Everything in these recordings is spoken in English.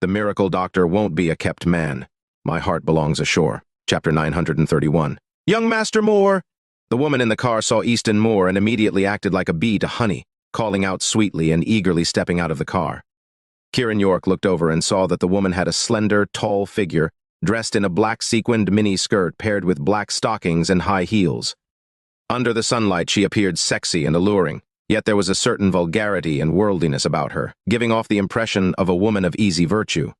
The miracle doctor won't be a kept man. My heart belongs ashore. Chapter 931. Young Master Moor! The woman in the car saw Easton Moor and immediately acted like a bee to honey, calling out sweetly and eagerly stepping out of the car. Kiran York looked over and saw that the woman had a slender, tall figure, dressed in a black sequined mini-skirt paired with black stockings and high heels. Under the sunlight she appeared sexy and alluring, yet there was a certain vulgarity and worldliness about her, giving off the impression of a woman of easy virtue.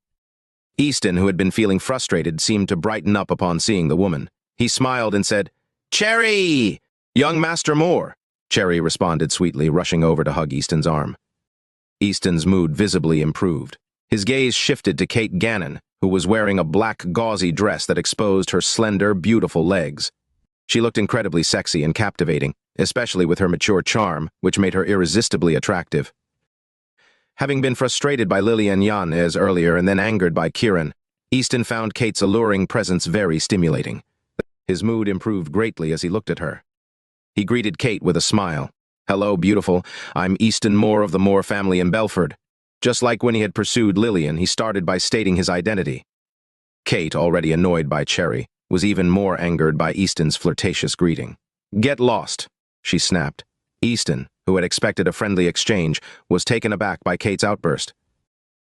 Easton, who had been feeling frustrated, seemed to brighten up upon seeing the woman. He smiled and said, "Cherry! Young Master Moor!" Cherry responded sweetly, rushing over to hug Easton's arm. Easton's mood visibly improved. His gaze shifted to Kate Gannon, who was wearing a black gauzy dress that exposed her slender, beautiful legs. She looked incredibly sexy and captivating, especially with her mature charm, which made her irresistibly attractive. Having been frustrated by Lily and Yanez earlier and then angered by Kiran, Easton found Kate's alluring presence very stimulating. His mood improved greatly as he looked at her. He greeted Kate with a smile. "Hello, beautiful. I'm Easton Moor of the Moor family in Belford." Just like when he had pursued Lillian, he started by stating his identity. Kate, already annoyed by Cherry, was even more angered by Easton's flirtatious greeting. "Get lost," she snapped. Easton, who had expected a friendly exchange, was taken aback by Kate's outburst.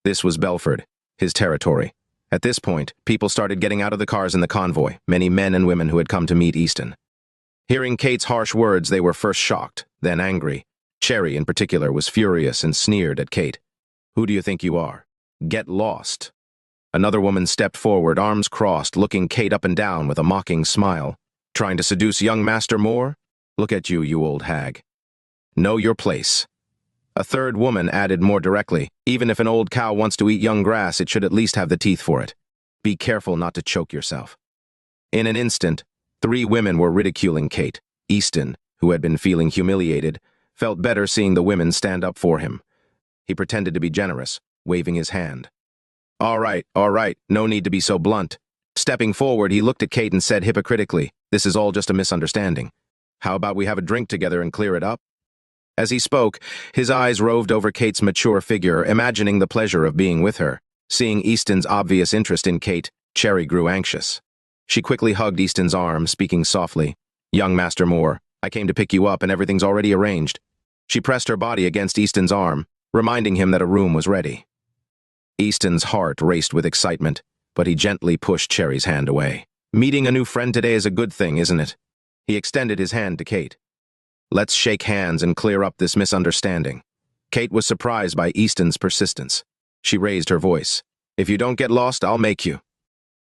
This was Belford, his territory. At this point, people started getting out of the cars in the convoy, many men and women who had come to meet Easton. Hearing Kate's harsh words, they were first shocked, then angry. Cherry, in particular, was furious and sneered at Kate. "Who do you think you are? Get lost." Another woman stepped forward, arms crossed, looking Kate up and down with a mocking smile. "Trying to seduce young Master Moor? Look at you, you old hag. Know your place." A third woman added more directly, "Even if an old cow wants to eat young grass, it should at least have the teeth for it. Be careful not to choke yourself." In an instant, 3 women were ridiculing Kate. Easton, who had been feeling humiliated, felt better seeing the women stand up for him. He pretended to be generous, waving his hand. All right, no need to be so blunt." Stepping forward, he looked at Kate and said hypocritically, "This is all just a misunderstanding. How about we have a drink together and clear it up?" As he spoke, his eyes roved over Kate's mature figure, imagining the pleasure of being with her. Seeing Easton's obvious interest in Kate, Cherry grew anxious. She quickly hugged Easton's arm, speaking softly. "Young Master Moor, I came to pick you up and everything's already arranged." She pressed her body against Easton's arm, reminding him that a room was ready. Easton's heart raced with excitement, but he gently pushed Cherry's hand away. "Meeting a new friend today is a good thing, isn't it?" He extended his hand to Kate. "Let's shake hands and clear up this misunderstanding." Kate was surprised by Easton's persistence. She raised her voice. "If you don't get lost, I'll make you."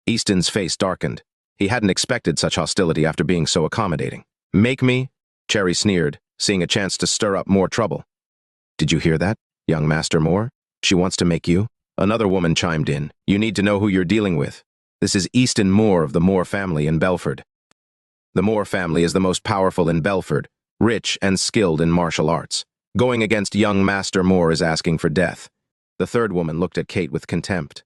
Easton's face darkened. He hadn't expected such hostility after being so accommodating. "Make me?" Cherry sneered, seeing a chance to stir up more trouble. "Did you hear that, young Master Moor? She wants to make you?" Another woman chimed in. "You need to know who you're dealing with. This is Easton Moor of the Moor family in Belford." The Moor family is the most powerful in Belford, rich and skilled in martial arts. Going against young Master Moor is asking for death. The third woman looked at Kate with contempt.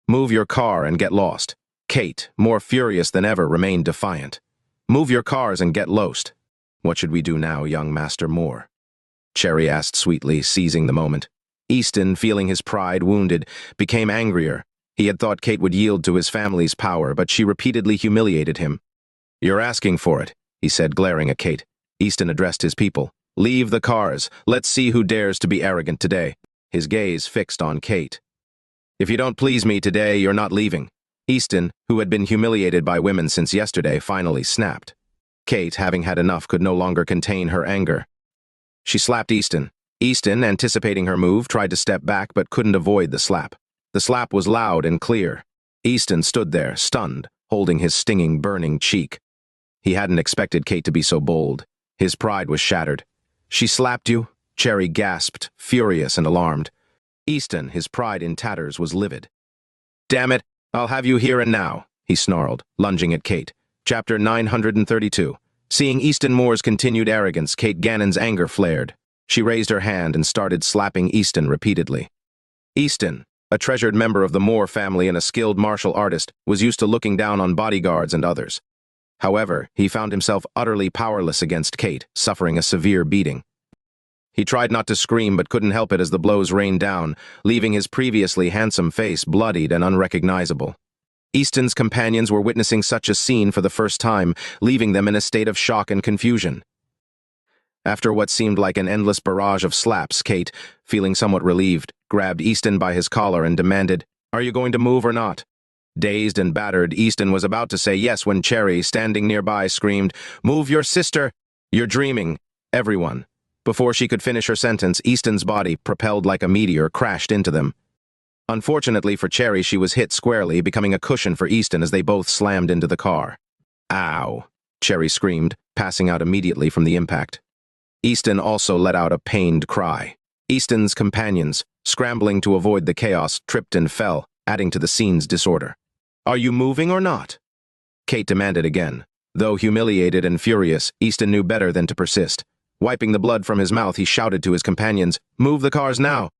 "Move your car and get lost." Kate, more furious than ever, remained defiant. "Move your cars and get lost." "What should we do now, young Master Moor?" Cherry asked sweetly, seizing the moment. Easton, feeling his pride wounded, became angrier. He had thought Kate would yield to his family's power, but she repeatedly humiliated him. "You're asking for it," he said, glaring at Kate. Easton addressed his people. "Leave the cars. Let's see who dares to be arrogant today." His gaze fixed on Kate. "If you don't please me today, you're not leaving." Easton, who had been humiliated by women since yesterday, finally snapped. Kate, having had enough, could no longer contain her anger. She slapped Easton. Easton, anticipating her move, tried to step back but couldn't avoid the slap. The slap was loud and clear. Easton stood there, stunned, holding his stinging, burning cheek. He hadn't expected Kate to be so bold. His pride was shattered. "She slapped you?" Cherry gasped, furious and alarmed. Easton, his pride in tatters, was livid. "Damn it, I'll have you here and now," he snarled, lunging at Kate. Chapter 932. Seeing Easton Moor's continued arrogance, Kate Gannon's anger flared. She raised her hand and started slapping Easton repeatedly. Easton, a treasured member of the Moor family and a skilled martial artist, was used to looking down on bodyguards and others. However, he found himself utterly powerless against Kate, suffering a severe beating. He tried not to scream but couldn't help it as the blows rained down, leaving his previously handsome face bloodied and unrecognizable. Easton's companions were witnessing such a scene for the first time, leaving them in a state of shock and confusion. After what seemed like an endless barrage of slaps, Kate, feeling somewhat relieved, grabbed Easton by his collar and demanded, "Are you going to move or not?" Dazed and battered, Easton was about to say yes when Cherry, standing nearby, screamed, "Move your sister! You're dreaming, everyone." Before she could finish her sentence, Easton's body, propelled like a meteor, crashed into them. Unfortunately for Cherry, she was hit squarely, becoming a cushion for Easton as they both slammed into the car. "Ow!" Cherry screamed, passing out immediately from the impact. Easton also let out a pained cry. Easton's companions, scrambling to avoid the chaos, tripped and fell, adding to the scene's disorder. "Are you moving or not?" Kate demanded again. Though humiliated and furious, Easton knew better than to persist. Wiping the blood from his mouth, he shouted to his companions, "Move the cars now!"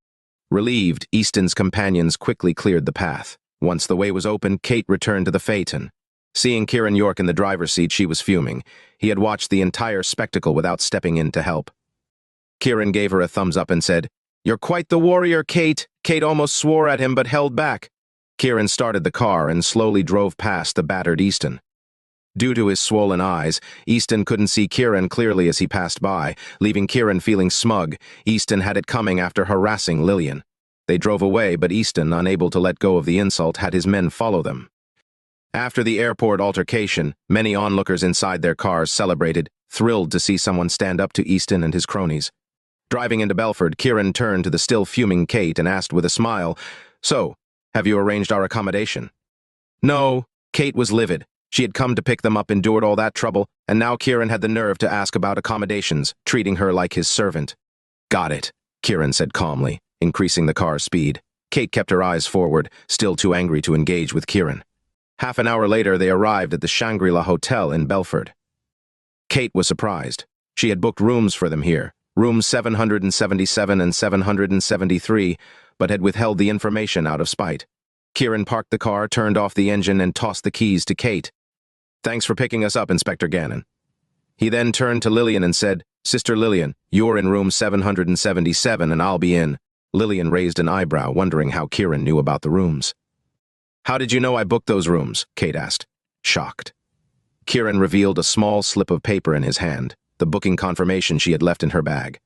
Relieved, Easton's companions quickly cleared the path. Once the way was open, Kate returned to the phaeton. Seeing Kiran York in the driver's seat, she was fuming. He had watched the entire spectacle without stepping in to help. Kiran gave her a thumbs up and said, "You're quite the warrior, Kate." Kate almost swore at him but held back. Kiran started the car and slowly drove past the battered Easton. Due to his swollen eyes, Easton couldn't see Kiran clearly as he passed by, leaving Kiran feeling smug. Easton had it coming after harassing Lillian. They drove away, but Easton, unable to let go of the insult, had his men follow them. After the airport altercation, many onlookers inside their cars celebrated, thrilled to see someone stand up to Easton and his cronies. Driving into Belford, Kiran turned to the still fuming Kate and asked with a smile, "So, have you arranged our accommodation?" No, Kate was livid. She had come to pick them up, endured all that trouble, and now Kiran had the nerve to ask about accommodations, treating her like his servant. "Got it," Kiran said calmly, increasing the car's speed. Kate kept her eyes forward, still too angry to engage with Kiran. Half an hour later, they arrived at the Shangri-La Hotel in Belford. Kate was surprised. She had booked rooms for them here, rooms 777 and 773, but had withheld the information out of spite. Kiran parked the car, turned off the engine, and tossed the keys to Kate. "Thanks for picking us up, Inspector Gannon." He then turned to Lillian and said, "Sister Lillian, you're in room 777 and I'll be in." Lillian raised an eyebrow, wondering how Kiran knew about the rooms. "How did you know I booked those rooms?" Kate asked, shocked. Kiran revealed a small slip of paper in his hand, the booking confirmation she had left in her bag.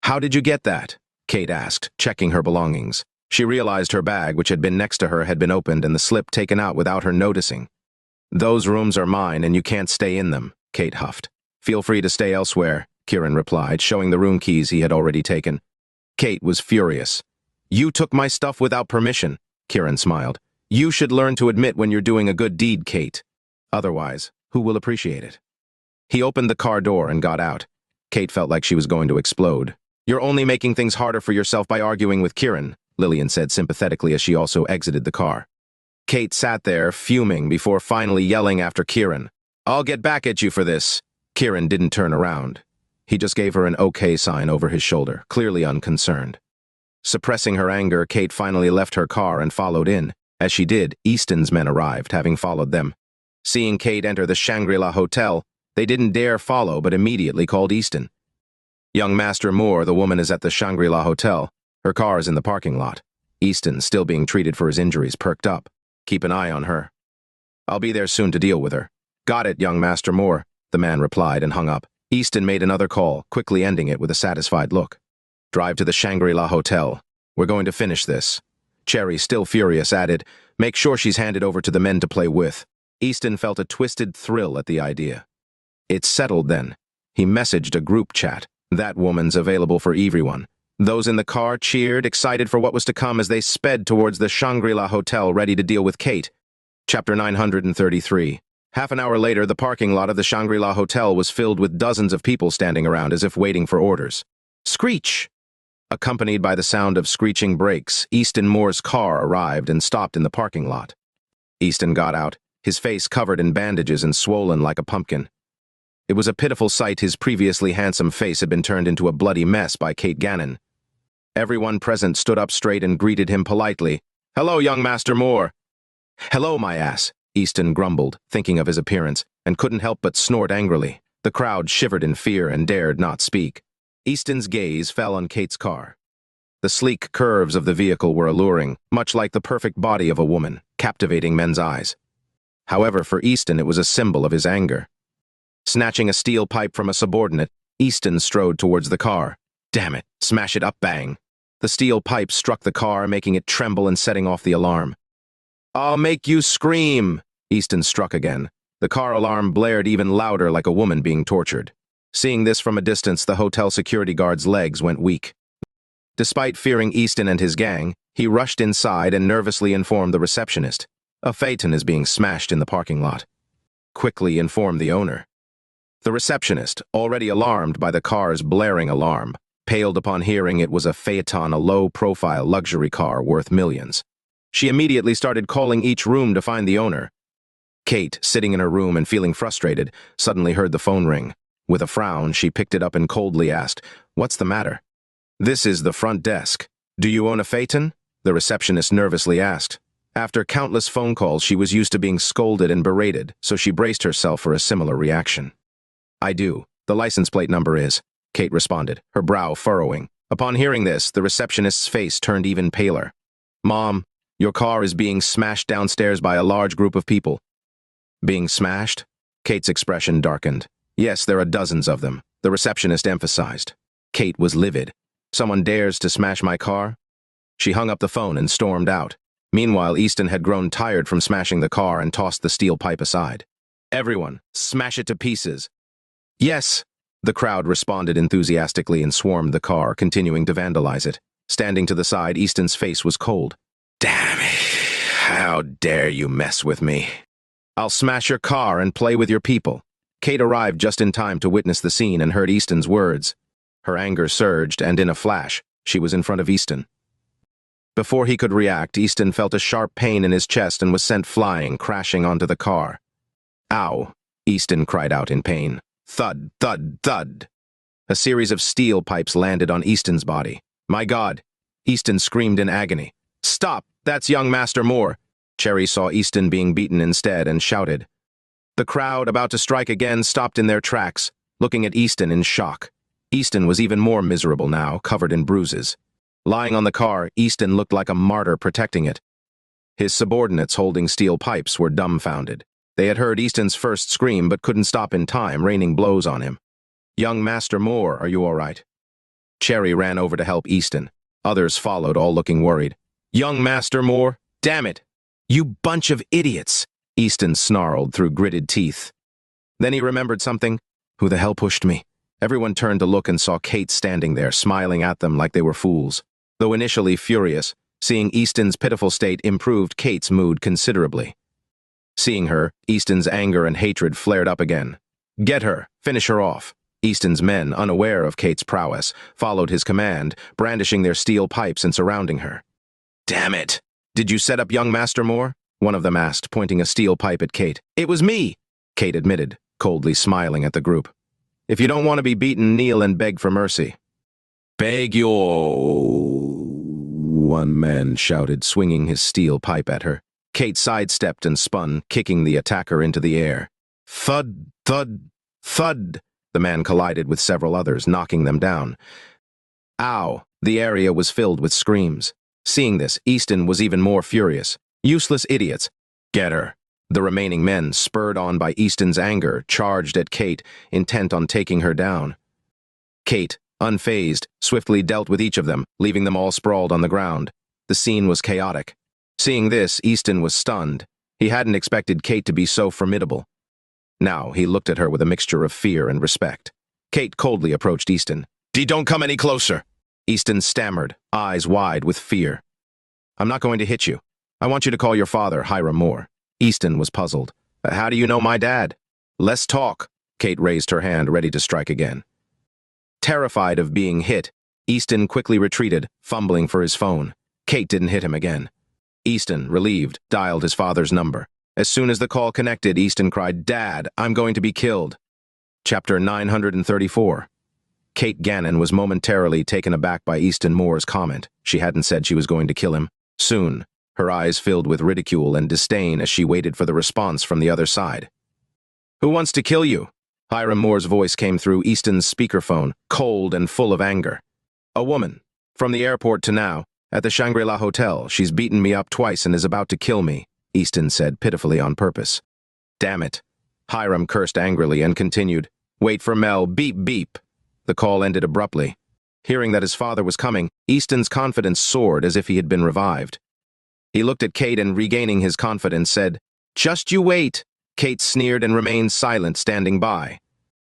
"How did you get that?" Kate asked, checking her belongings. She realized her bag, which had been next to her, had been opened and the slip taken out without her noticing. "Those rooms are mine and you can't stay in them," Kate huffed. "Feel free to stay elsewhere," Kiran replied, showing the room keys he had already taken. Kate was furious. "You took my stuff without permission," Kiran smiled. "You should learn to admit when you're doing a good deed, Kate. Otherwise, who will appreciate it?" He opened the car door and got out. Kate felt like she was going to explode. "You're only making things harder for yourself by arguing with Kiran," Lillian said sympathetically as she also exited the car. Kate sat there, fuming, before finally yelling after Kiran, "I'll get back at you for this." Kiran didn't turn around. He just gave her an okay sign over his shoulder, clearly unconcerned. Suppressing her anger, Kate finally left her car and followed in. As she did, Easton's men arrived, having followed them. Seeing Kate enter the Shangri-La Hotel, they didn't dare follow but immediately called Easton. "Young Master Moor, the woman is at the Shangri-La Hotel. Her car is in the parking lot." Easton, still being treated for his injuries, perked up. "Keep an eye on her." "I'll be there soon to deal with her." "Got it, young Master Moor," the man replied and hung up. Easton made another call, quickly ending it with a satisfied look. "Drive to the Shangri-La Hotel. We're going to finish this." Cherry, still furious, added, "Make sure she's handed over to the men to play with." Easton felt a twisted thrill at the idea. It's settled then. He messaged a group chat. That woman's available for everyone. Those in the car cheered, excited for what was to come as they sped towards the Shangri-La Hotel, ready to deal with Kate. Chapter 933. Half an hour later, the parking lot of the Shangri-La Hotel was filled with dozens of people standing around as if waiting for orders. Screech! Accompanied by the sound of screeching brakes, Easton Moor's car arrived and stopped in the parking lot. Easton got out, his face covered in bandages and swollen like a pumpkin. It was a pitiful sight. His previously handsome face had been turned into a bloody mess by Kate Gannon. Everyone present stood up straight and greeted him politely. "Hello, young Master Moor." "Hello, my ass," Easton grumbled, thinking of his appearance, and couldn't help but snort angrily. The crowd shivered in fear and dared not speak. Easton's gaze fell on Kate's car. The sleek curves of the vehicle were alluring, much like the perfect body of a woman, captivating men's eyes. However, for Easton, it was a symbol of his anger. Snatching a steel pipe from a subordinate, Easton strode towards the car. Damn it, smash it up, bang. The steel pipe struck the car, making it tremble and setting off the alarm. I'll make you scream! Easton struck again. The car alarm blared even louder, like a woman being tortured. Seeing this from a distance, the hotel security guard's legs went weak. Despite fearing Easton and his gang, he rushed inside and nervously informed the receptionist. A phaeton is being smashed in the parking lot. Quickly informed the owner. The receptionist, already alarmed by the car's blaring alarm, paled upon hearing it was a phaeton, a low-profile luxury car worth millions. She immediately started calling each room to find the owner. Kate, sitting in her room and feeling frustrated, suddenly heard the phone ring. With a frown, she picked it up and coldly asked, "What's the matter?" "This is the front desk. Do you own a phaeton?" the receptionist nervously asked. After countless phone calls, she was used to being scolded and berated, so she braced herself for a similar reaction. "I do. The license plate number is," Kate responded, her brow furrowing. Upon hearing this, the receptionist's face turned even paler. "Mom, your car is being smashed downstairs by a large group of people." "Being smashed?" Kate's expression darkened. "Yes, there are dozens of them," the receptionist emphasized. Kate was livid. "Someone dares to smash my car?" She hung up the phone and stormed out. Meanwhile, Easton had grown tired from smashing the car and tossed the steel pipe aside. "Everyone, smash it to pieces." "Yes," the crowd responded enthusiastically and swarmed the car, continuing to vandalize it. Standing to the side, Easton's face was cold. "Damn it. How dare you mess with me? I'll smash your car and play with your people." Kate arrived just in time to witness the scene and heard Easton's words. Her anger surged, and in a flash, she was in front of Easton. Before he could react, Easton felt a sharp pain in his chest and was sent flying, crashing onto the car. "Ow!" Easton cried out in pain. Thud, thud, thud. A series of steel pipes landed on Easton's body. "My God!" Easton screamed in agony. "Stop! That's young Master Moor!" Cherry saw Easton being beaten instead and shouted. The crowd, about to strike again, stopped in their tracks, looking at Easton in shock. Easton was even more miserable now, covered in bruises. Lying on the car, Easton looked like a martyr protecting it. His subordinates holding steel pipes were dumbfounded. They had heard Easton's first scream but couldn't stop in time, raining blows on him. "Young Master Moor, are you all right?" Cherry ran over to help Easton. Others followed, all looking worried. "Young Master Moor? Damn it! You bunch of idiots!" Easton snarled through gritted teeth. Then he remembered something. Who the hell pushed me? Everyone turned to look and saw Kate standing there, smiling at them like they were fools. Though initially furious, seeing Easton's pitiful state improved Kate's mood considerably. Seeing her, Easton's anger and hatred flared up again. "Get her! Finish her off!" Easton's men, unaware of Kate's prowess, followed his command, brandishing their steel pipes and surrounding her. "Damn it! Did you set up young Master Moor?" one of them asked, pointing a steel pipe at Kate. "It was me," Kate admitted, coldly smiling at the group. "If you don't want to be beaten, kneel and beg for mercy." "Beg your..." one man shouted, swinging his steel pipe at her. Kate sidestepped and spun, kicking the attacker into the air. Thud, thud, thud! The man collided with several others, knocking them down. Ow! The area was filled with screams. Seeing this, Easton was even more furious. "Useless idiots! Get her!" The remaining men, spurred on by Easton's anger, charged at Kate, intent on taking her down. Kate, unfazed, swiftly dealt with each of them, leaving them all sprawled on the ground. The scene was chaotic. Seeing this, Easton was stunned. He hadn't expected Kate to be so formidable. Now he looked at her with a mixture of fear and respect. Kate coldly approached Easton. Don't come any closer!" Easton stammered, eyes wide with fear. "I'm not going to hit you. I want you to call your father, Hiram Moore." Easton was puzzled. "How do you know my dad?" "Less talk." Kate raised her hand, ready to strike again. Terrified of being hit, Easton quickly retreated, fumbling for his phone. Kate didn't hit him again. Easton, relieved, dialed his father's number. As soon as the call connected, Easton cried, "Dad, I'm going to be killed." Chapter 934. Kate Gannon was momentarily taken aback by Easton Moore's comment. She hadn't said she was going to kill him. Soon, her eyes filled with ridicule and disdain as she waited for the response from the other side. "Who wants to kill you?" Hiram Moore's voice came through Easton's speakerphone, cold and full of anger. A woman. From the airport to now, at the Shangri-La Hotel, she's beaten me up twice and is about to kill me, Easton said pitifully on purpose. Damn it. Hiram cursed angrily and continued, Wait for Mel, beep beep. The call ended abruptly. Hearing that his father was coming, Easton's confidence soared as if he had been revived. He looked at Kate and, regaining his confidence, said, Just you wait. Kate sneered and remained silent, standing by.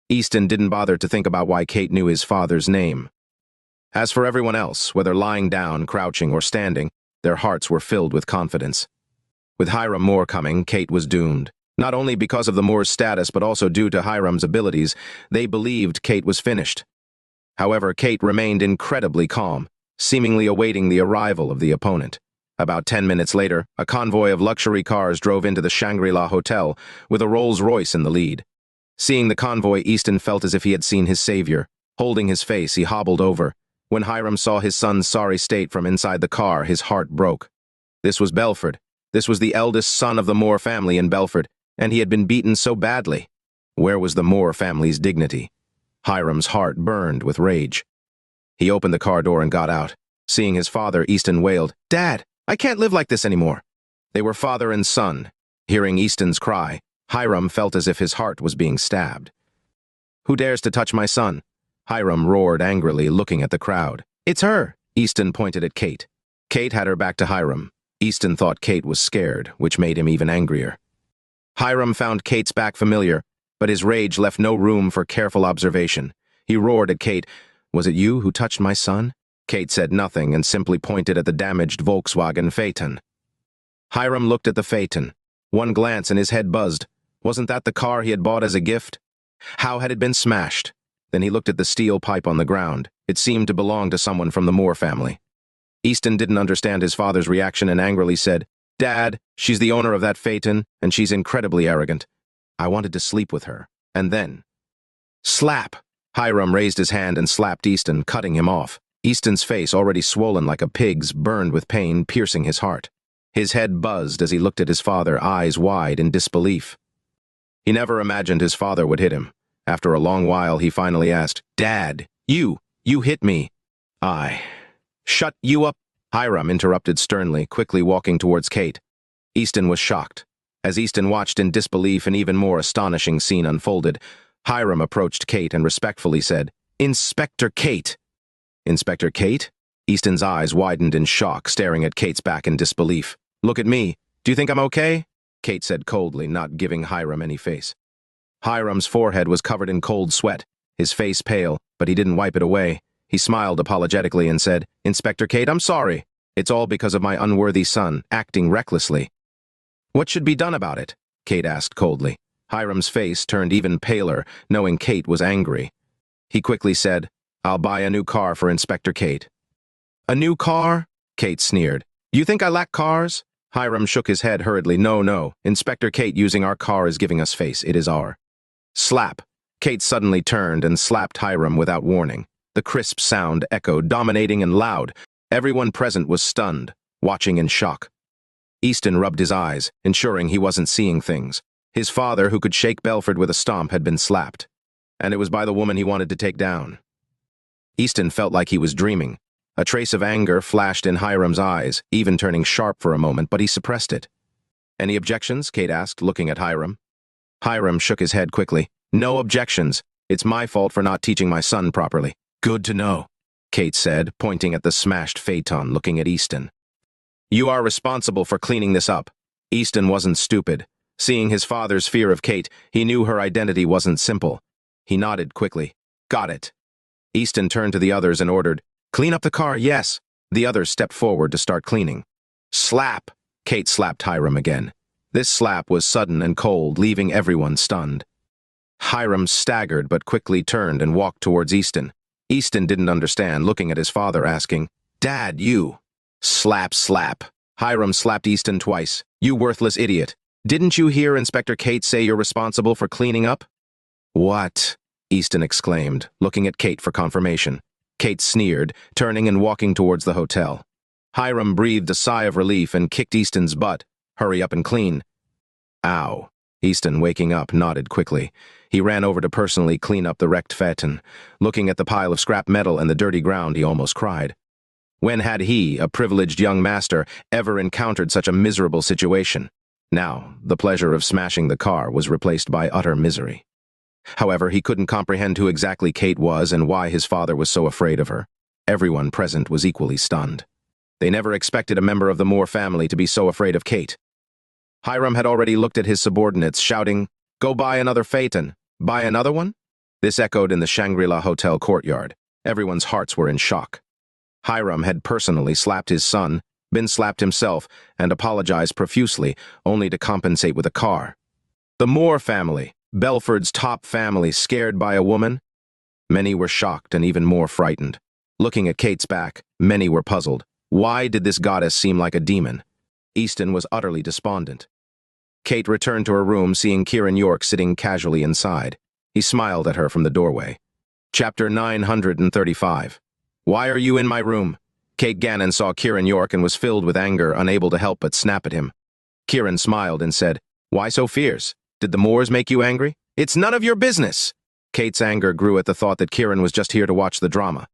Easton didn't bother to think about why Kate knew his father's name. As for everyone else, whether lying down, crouching, or standing, their hearts were filled with confidence. With Hiram Moore coming, Kate was doomed. Not only because of the Moor's status, but also due to Hiram's abilities, they believed Kate was finished. However, Kate remained incredibly calm, seemingly awaiting the arrival of the opponent. About 10 minutes later, a convoy of luxury cars drove into the Shangri-La Hotel, with a Rolls-Royce in the lead. Seeing the convoy, Easton felt as if he had seen his savior. Holding his face, he hobbled over. When Hiram saw his son's sorry state from inside the car, his heart broke. This was Belford. This was the eldest son of the Moor family in Belford, and he had been beaten so badly. Where was the Moor family's dignity? Hiram's heart burned with rage. He opened the car door and got out. Seeing his father, Easton wailed, Dad, I can't live like this anymore. They were father and son. Hearing Easton's cry, Hiram felt as if his heart was being stabbed. Who dares to touch my son? Hiram roared angrily, looking at the crowd. It's her! Easton pointed at Kate. Kate had her back to Hiram. Easton thought Kate was scared, which made him even angrier. Hiram found Kate's back familiar, but his rage left no room for careful observation. He roared at Kate, Was it you who touched my son? Kate said nothing and simply pointed at the damaged Volkswagen Phaeton. Hiram looked at the Phaeton. One glance and his head buzzed. Wasn't that the car he had bought as a gift? How had it been smashed? Then he looked at the steel pipe on the ground. It seemed to belong to someone from the Moor family. Easton didn't understand his father's reaction and angrily said, Dad, she's the owner of that Phaeton, and she's incredibly arrogant. I wanted to sleep with her. And then... Slap! Hiram raised his hand and slapped Easton, cutting him off. Easton's face, already swollen like a pig's, burned with pain, piercing his heart. His head buzzed as he looked at his father, eyes wide in disbelief. He never imagined his father would hit him. After a long while, he finally asked, Dad, you hit me. Shut you up, Hiram interrupted sternly, quickly walking towards Kate. Easton was shocked. As Easton watched in disbelief, an even more astonishing scene unfolded. Hiram approached Kate and respectfully said, Inspector Kate. Inspector Kate? Easton's eyes widened in shock, staring at Kate's back in disbelief. Look at me. Do you think I'm okay? Kate said coldly, not giving Hiram any face. Hiram's forehead was covered in cold sweat, his face pale, but he didn't wipe it away. He smiled apologetically and said, Inspector Kate, I'm sorry. It's all because of my unworthy son, acting recklessly. What should be done about it? Kate asked coldly. Hiram's face turned even paler, knowing Kate was angry. He quickly said, I'll buy a new car for Inspector Kate. A new car? Kate sneered. You think I lack cars? Hiram shook his head hurriedly. No. Inspector Kate using our car is giving us face. It is our. Slap. Kate suddenly turned and slapped Hiram without warning. The crisp sound echoed, dominating and loud. Everyone present was stunned, watching in shock. Easton rubbed his eyes, ensuring he wasn't seeing things. His father, who could shake Belford with a stomp, had been slapped. And it was by the woman he wanted to take down. Easton felt like he was dreaming. A trace of anger flashed in Hiram's eyes, even turning sharp for a moment, but he suppressed it. Any objections? Kate asked, looking at Hiram. Hiram shook his head quickly. No objections. It's my fault for not teaching my son properly. Good to know, Kate said, pointing at the smashed Phaeton, looking at Easton. You are responsible for cleaning this up. Easton wasn't stupid. Seeing his father's fear of Kate, he knew her identity wasn't simple. He nodded quickly. Got it. Easton turned to the others and ordered, Clean up the car, yes. The others stepped forward to start cleaning. Slap! Kate slapped Hiram again. This slap was sudden and cold, leaving everyone stunned. Hiram staggered but quickly turned and walked towards Easton. Easton didn't understand, looking at his father, asking, Dad, you. Slap, slap. Hiram slapped Easton twice. You worthless idiot. Didn't you hear Inspector Kate say you're responsible for cleaning up? What? Easton exclaimed, looking at Kate for confirmation. Kate sneered, turning and walking towards the hotel. Hiram breathed a sigh of relief and kicked Easton's butt. Hurry up and clean. Ow. Easton, waking up, nodded quickly. He ran over to personally clean up the wrecked phaeton. Looking at the pile of scrap metal and the dirty ground, he almost cried. When had he, a privileged young master, ever encountered such a miserable situation? Now, the pleasure of smashing the car was replaced by utter misery. However, he couldn't comprehend who exactly Kate was and why his father was so afraid of her. Everyone present was equally stunned. They never expected a member of the Moor family to be so afraid of Kate. Hiram had already looked at his subordinates, shouting, "Go buy another phaeton. Buy another one?" This echoed in the Shangri-La Hotel courtyard. Everyone's hearts were in shock. Hiram had personally slapped his son, been slapped himself, and apologized profusely, only to compensate with a car. The Moor family, Belford's top family, scared by a woman? Many were shocked and even more frightened. Looking at Kate's back, many were puzzled. Why did this goddess seem like a demon? Easton was utterly despondent. Kate returned to her room, seeing Kiran York sitting casually inside. He smiled at her from the doorway. Chapter 935. Why are you in my room? Kate Gannon saw Kiran York and was filled with anger, unable to help but snap at him. Kiran smiled and said, "Why so fierce? Did the Moors make you angry?" "It's none of your business." Kate's anger grew at the thought that Kiran was just here to watch the drama.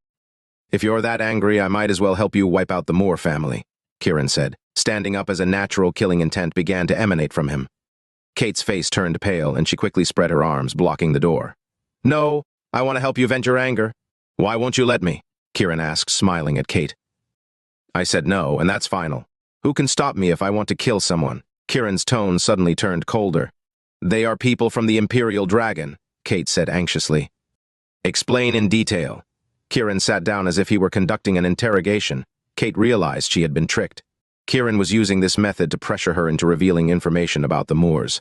"If you're that angry, I might as well help you wipe out the Moor family," Kiran said, standing up as a natural killing intent began to emanate from him. Kate's face turned pale, and she quickly spread her arms, blocking the door. "No, I want to help you vent your anger." "Why won't you let me?" Kiran asked, smiling at Kate. "I said no, and that's final. Who can stop me if I want to kill someone?" Kiran's tone suddenly turned colder. "They are people from the Imperial Dragon," Kate said anxiously. "Explain in detail." Kiran sat down as if he were conducting an interrogation. Kate realized she had been tricked. Kiran was using this method to pressure her into revealing information about the Moors.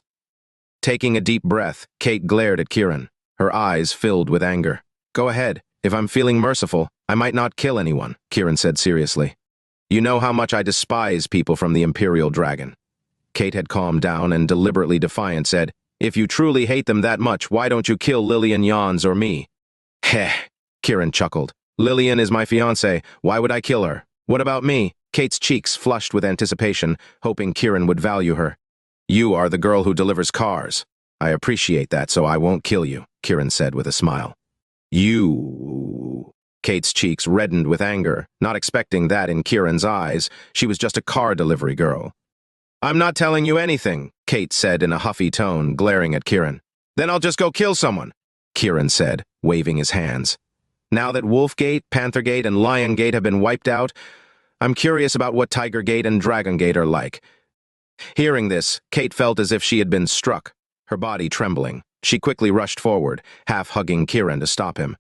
Taking a deep breath, Kate glared at Kiran, her eyes filled with anger. "Go ahead. If I'm feeling merciful, I might not kill anyone," Kiran said seriously. "You know how much I despise people from the Imperial Dragon." Kate had calmed down and, deliberately defiant, said, "If you truly hate them that much, why don't you kill Lillian Jans or me?" "Heh," Kiran chuckled. "Lillian is my fiancée. Why would I kill her? What about me?" Kate's cheeks flushed with anticipation, hoping Kiran would value her. "You are the girl who delivers cars. I appreciate that, so I won't kill you," Kiran said with a smile. "You..." Kate's cheeks reddened with anger, not expecting that in Kiran's eyes. She was just a car delivery girl. "I'm not telling you anything," Kate said in a huffy tone, glaring at Kiran. "Then I'll just go kill someone," Kiran said, waving his hands. "Now that Wolfgate, Panthergate, and Liongate have been wiped out, I'm curious about what Tigergate and Dragongate are like." Hearing this, Kate felt as if she had been struck, her body trembling. She quickly rushed forward, half-hugging Kiran to stop him.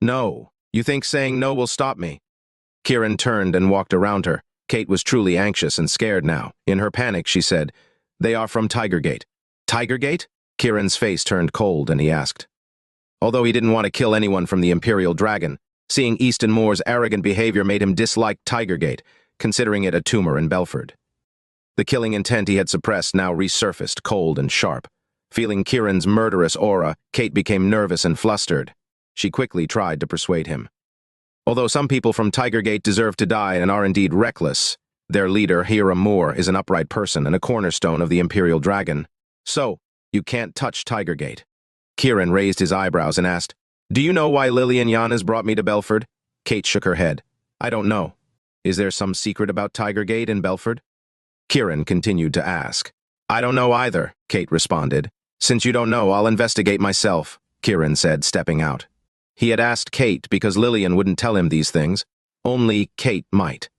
"No. You think saying no will stop me?" Kiran turned and walked around her. Kate was truly anxious and scared now. In her panic, she said, "They are from Tigergate." "Tigergate?" Kiran's face turned cold and he asked. Although he didn't want to kill anyone from the Imperial Dragon, seeing Easton Moor's arrogant behavior made him dislike Tigergate, considering it a tumor in Belford. The killing intent he had suppressed now resurfaced, cold and sharp. Feeling Kiran's murderous aura, Kate became nervous and flustered. She quickly tried to persuade him. Although some people from Tigergate deserve to die and are indeed reckless, their leader, Hiram Moor, is an upright person and a cornerstone of the Imperial Dragon. So, you can't touch Tigergate. Kiran raised his eyebrows and asked, "Do you know why Lillian Jans brought me to Belford?" Kate shook her head. "I don't know. Is there some secret about Tigergate in Belford?" Kiran continued to ask. "I don't know either," Kate responded. "Since you don't know, I'll investigate myself," Kiran said, stepping out. He had asked Kate because Lillian wouldn't tell him these things. Only Kate might.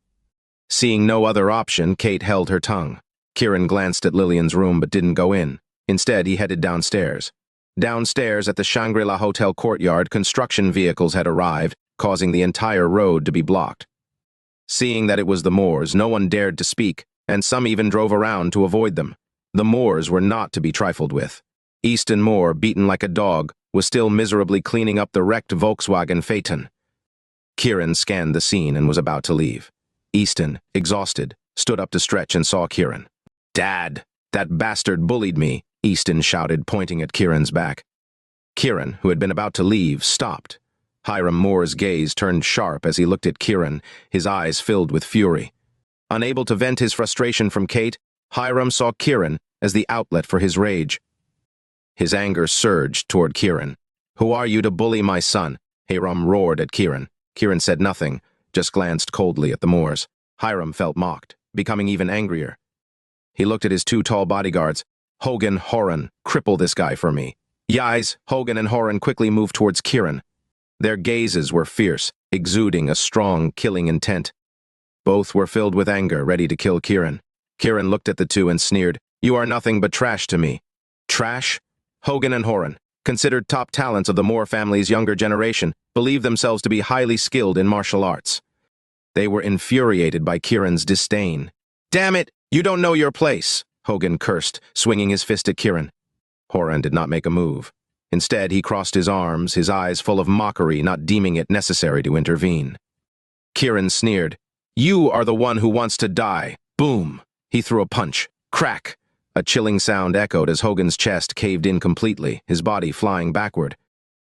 Seeing no other option, Kate held her tongue. Kiran glanced at Lillian's room but didn't go in. Instead, he headed downstairs. Downstairs at the Shangri-La Hotel courtyard, construction vehicles had arrived, causing the entire road to be blocked. Seeing that it was the Moors, no one dared to speak, and some even drove around to avoid them. The Moors were not to be trifled with. Easton Moor, beaten like a dog, was still miserably cleaning up the wrecked Volkswagen phaeton. Kiran scanned the scene and was about to leave. Easton, exhausted, stood up to stretch and saw Kiran. "Dad, that bastard bullied me," Easton shouted, pointing at Kiran's back. Kiran, who had been about to leave, stopped. Hiram Moor's gaze turned sharp as he looked at Kiran, his eyes filled with fury. Unable to vent his frustration from Kate, Hiram saw Kiran as the outlet for his rage. His anger surged toward Kiran. "Who are you to bully my son?" Hiram roared at Kiran. Kiran said nothing, just glanced coldly at the Moors. Hiram felt mocked, becoming even angrier. He looked at his two tall bodyguards. "Hogan, Horan, cripple this guy for me." Yais, Hogan and Horan quickly moved towards Kiran. Their gazes were fierce, exuding a strong, killing intent. Both were filled with anger, ready to kill Kiran. Kiran looked at the two and sneered, "You are nothing but trash to me." Trash? Hogan and Horan, considered top talents of the Moor family's younger generation, believed themselves to be highly skilled in martial arts. They were infuriated by Kiran's disdain. "Damn it, you don't know your place," Hogan cursed, swinging his fist at Kiran. Horan did not make a move. Instead, he crossed his arms, his eyes full of mockery, not deeming it necessary to intervene. Kiran sneered, "You are the one who wants to die." Boom! He threw a punch. Crack! A chilling sound echoed as Hogan's chest caved in completely, his body flying backward.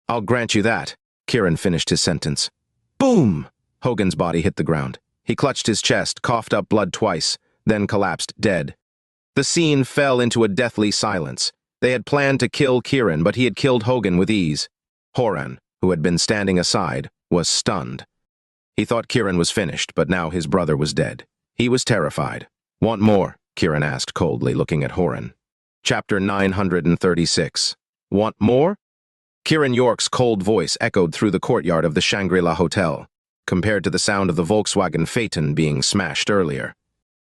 "I'll grant you that," Kiran finished his sentence. Boom! Hogan's body hit the ground. He clutched his chest, coughed up blood twice, then collapsed dead. The scene fell into a deathly silence. They had planned to kill Kiran, but he had killed Hogan with ease. Horan, who had been standing aside, was stunned. He thought Kiran was finished, but now his brother was dead. He was terrified. "Want more?" Kiran asked coldly, looking at Horan. Chapter 936. "Want more?" Kiran York's cold voice echoed through the courtyard of the Shangri-La Hotel, compared to the sound of the Volkswagen Phaeton being smashed earlier.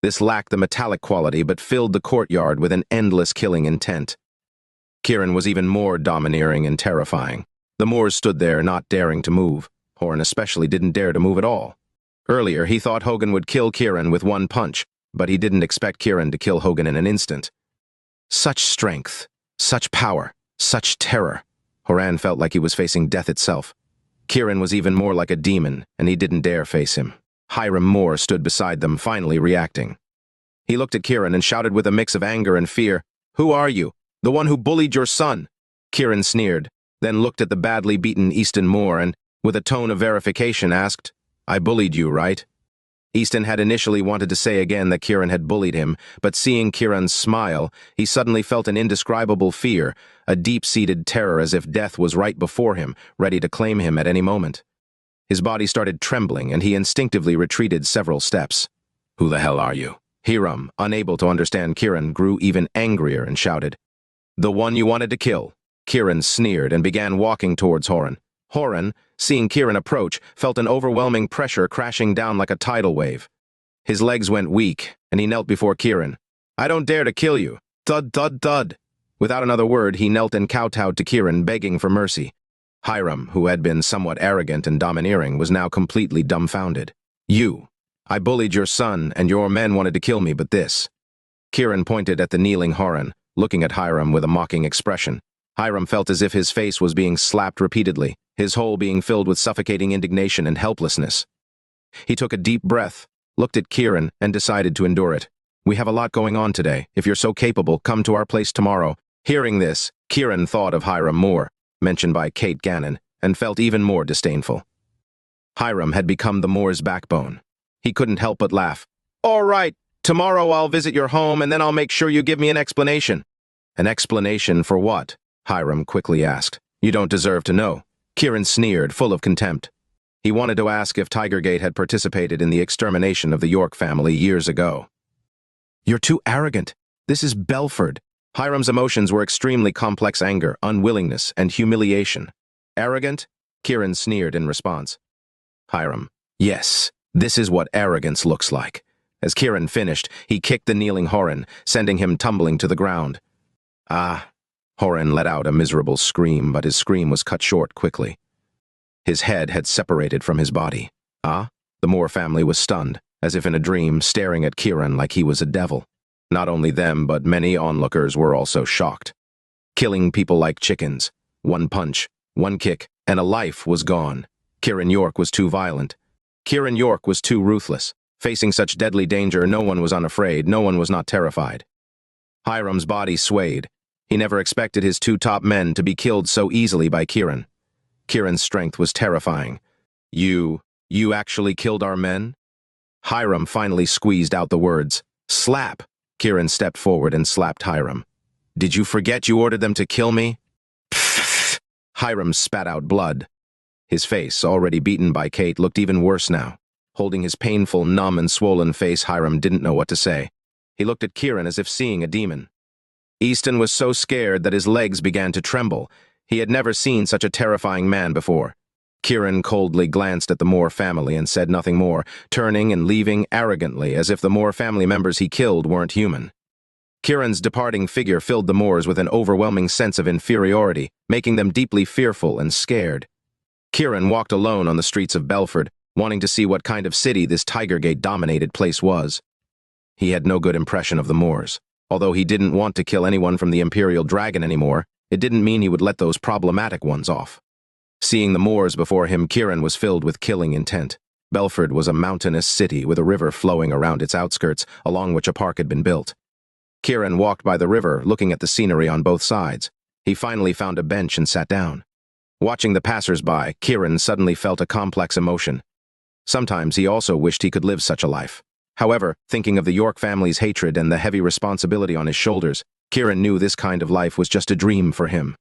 This lacked the metallic quality but filled the courtyard with an endless killing intent. Kiran was even more domineering and terrifying. The Moors stood there, not daring to move. Horan especially didn't dare to move at all. Earlier, he thought Hogan would kill Kiran with one punch, but he didn't expect Kiran to kill Hogan in an instant. Such strength, such power, such terror. Horan felt like he was facing death itself. Kiran was even more like a demon, and he didn't dare face him. Hiram Moor stood beside them, finally reacting. He looked at Kiran and shouted with a mix of anger and fear, "Who are you? The one who bullied your son?" Kiran sneered, then looked at the badly beaten Easton Moor and, with a tone of verification, asked, "I bullied you, right?" Easton had initially wanted to say again that Kiran had bullied him, but seeing Kiran's smile, he suddenly felt an indescribable fear, a deep-seated terror as if death was right before him, ready to claim him at any moment. His body started trembling, and he instinctively retreated several steps. "Who the hell are you?" Hiram, unable to understand Kiran, grew even angrier and shouted, "The one you wanted to kill." Kiran sneered and began walking towards Horan. Horan, seeing Kiran approach, felt an overwhelming pressure crashing down like a tidal wave. His legs went weak, and he knelt before Kiran. "I don't dare to kill you." Thud, thud, thud. Without another word, he knelt and kowtowed to Kiran, begging for mercy. Hiram, who had been somewhat arrogant and domineering, was now completely dumbfounded. I bullied your son, and your men wanted to kill me, but this." Kiran pointed at the kneeling Horan, looking at Hiram with a mocking expression. Hiram felt as if his face was being slapped repeatedly, his whole being filled with suffocating indignation and helplessness. He took a deep breath, looked at Kiran, and decided to endure it. "We have a lot going on today. If you're so capable, come to our place tomorrow." Hearing this, Kiran thought of Hiram Moor, mentioned by Kate Gannon, and felt even more disdainful. Hiram had become the Moor's backbone. He couldn't help but laugh. "All right, tomorrow I'll visit your home, and then I'll make sure you give me an explanation." "An explanation for what?" Hiram quickly asked. "You don't deserve to know." Kiran sneered, full of contempt. He wanted to ask if Tigergate had participated in the extermination of the York family years ago. "You're too arrogant. This is Belford." Hiram's emotions were extremely complex: anger, unwillingness, and humiliation. "Arrogant?" Kiran sneered in response. Hiram, "Yes, this is what arrogance looks like." As Kiran finished, he kicked the kneeling Horan, sending him tumbling to the ground. "Ah." Horan let out a miserable scream, but his scream was cut short quickly. His head had separated from his body. "Ah?" The Moor family was stunned, as if in a dream, staring at Kiran like he was a devil. Not only them, but many onlookers were also shocked. Killing people like chickens. One punch, one kick, and a life was gone. Kiran York was too violent. Kiran York was too ruthless. Facing such deadly danger, no one was unafraid, no one was not terrified. Hiram's body swayed. He never expected his two top men to be killed so easily by Kiran. Kiran's strength was terrifying. You actually killed our men?" Hiram finally squeezed out the words. "Slap!" Kiran stepped forward and slapped Hiram. Did you forget you ordered them to kill me? Hiram spat out blood. His face, already beaten by Kate, looked even worse now. Holding his painful, numb and swollen face, Hiram didn't know what to say. He looked at Kiran as if seeing a demon. Easton was so scared that his legs began to tremble. He had never seen such a terrifying man before. Kiran coldly glanced at the Moor family and said nothing more, turning and leaving arrogantly as if the Moor family members he killed weren't human. Kiran's departing figure filled the Moors with an overwhelming sense of inferiority, making them deeply fearful and scared. Kiran walked alone on the streets of Belford, wanting to see what kind of city this Tigergate-dominated place was. He had no good impression of the Moors. Although he didn't want to kill anyone from the Imperial Dragon anymore, it didn't mean he would let those problematic ones off. Seeing the Moors before him, Kiran was filled with killing intent. Belford was a mountainous city with a river flowing around its outskirts, along which a park had been built. Kiran walked by the river, looking at the scenery on both sides. He finally found a bench and sat down. Watching the passers-by, Kiran suddenly felt a complex emotion. Sometimes he also wished he could live such a life. However, thinking of the York family's hatred and the heavy responsibility on his shoulders, Kiran knew this kind of life was just a dream for him.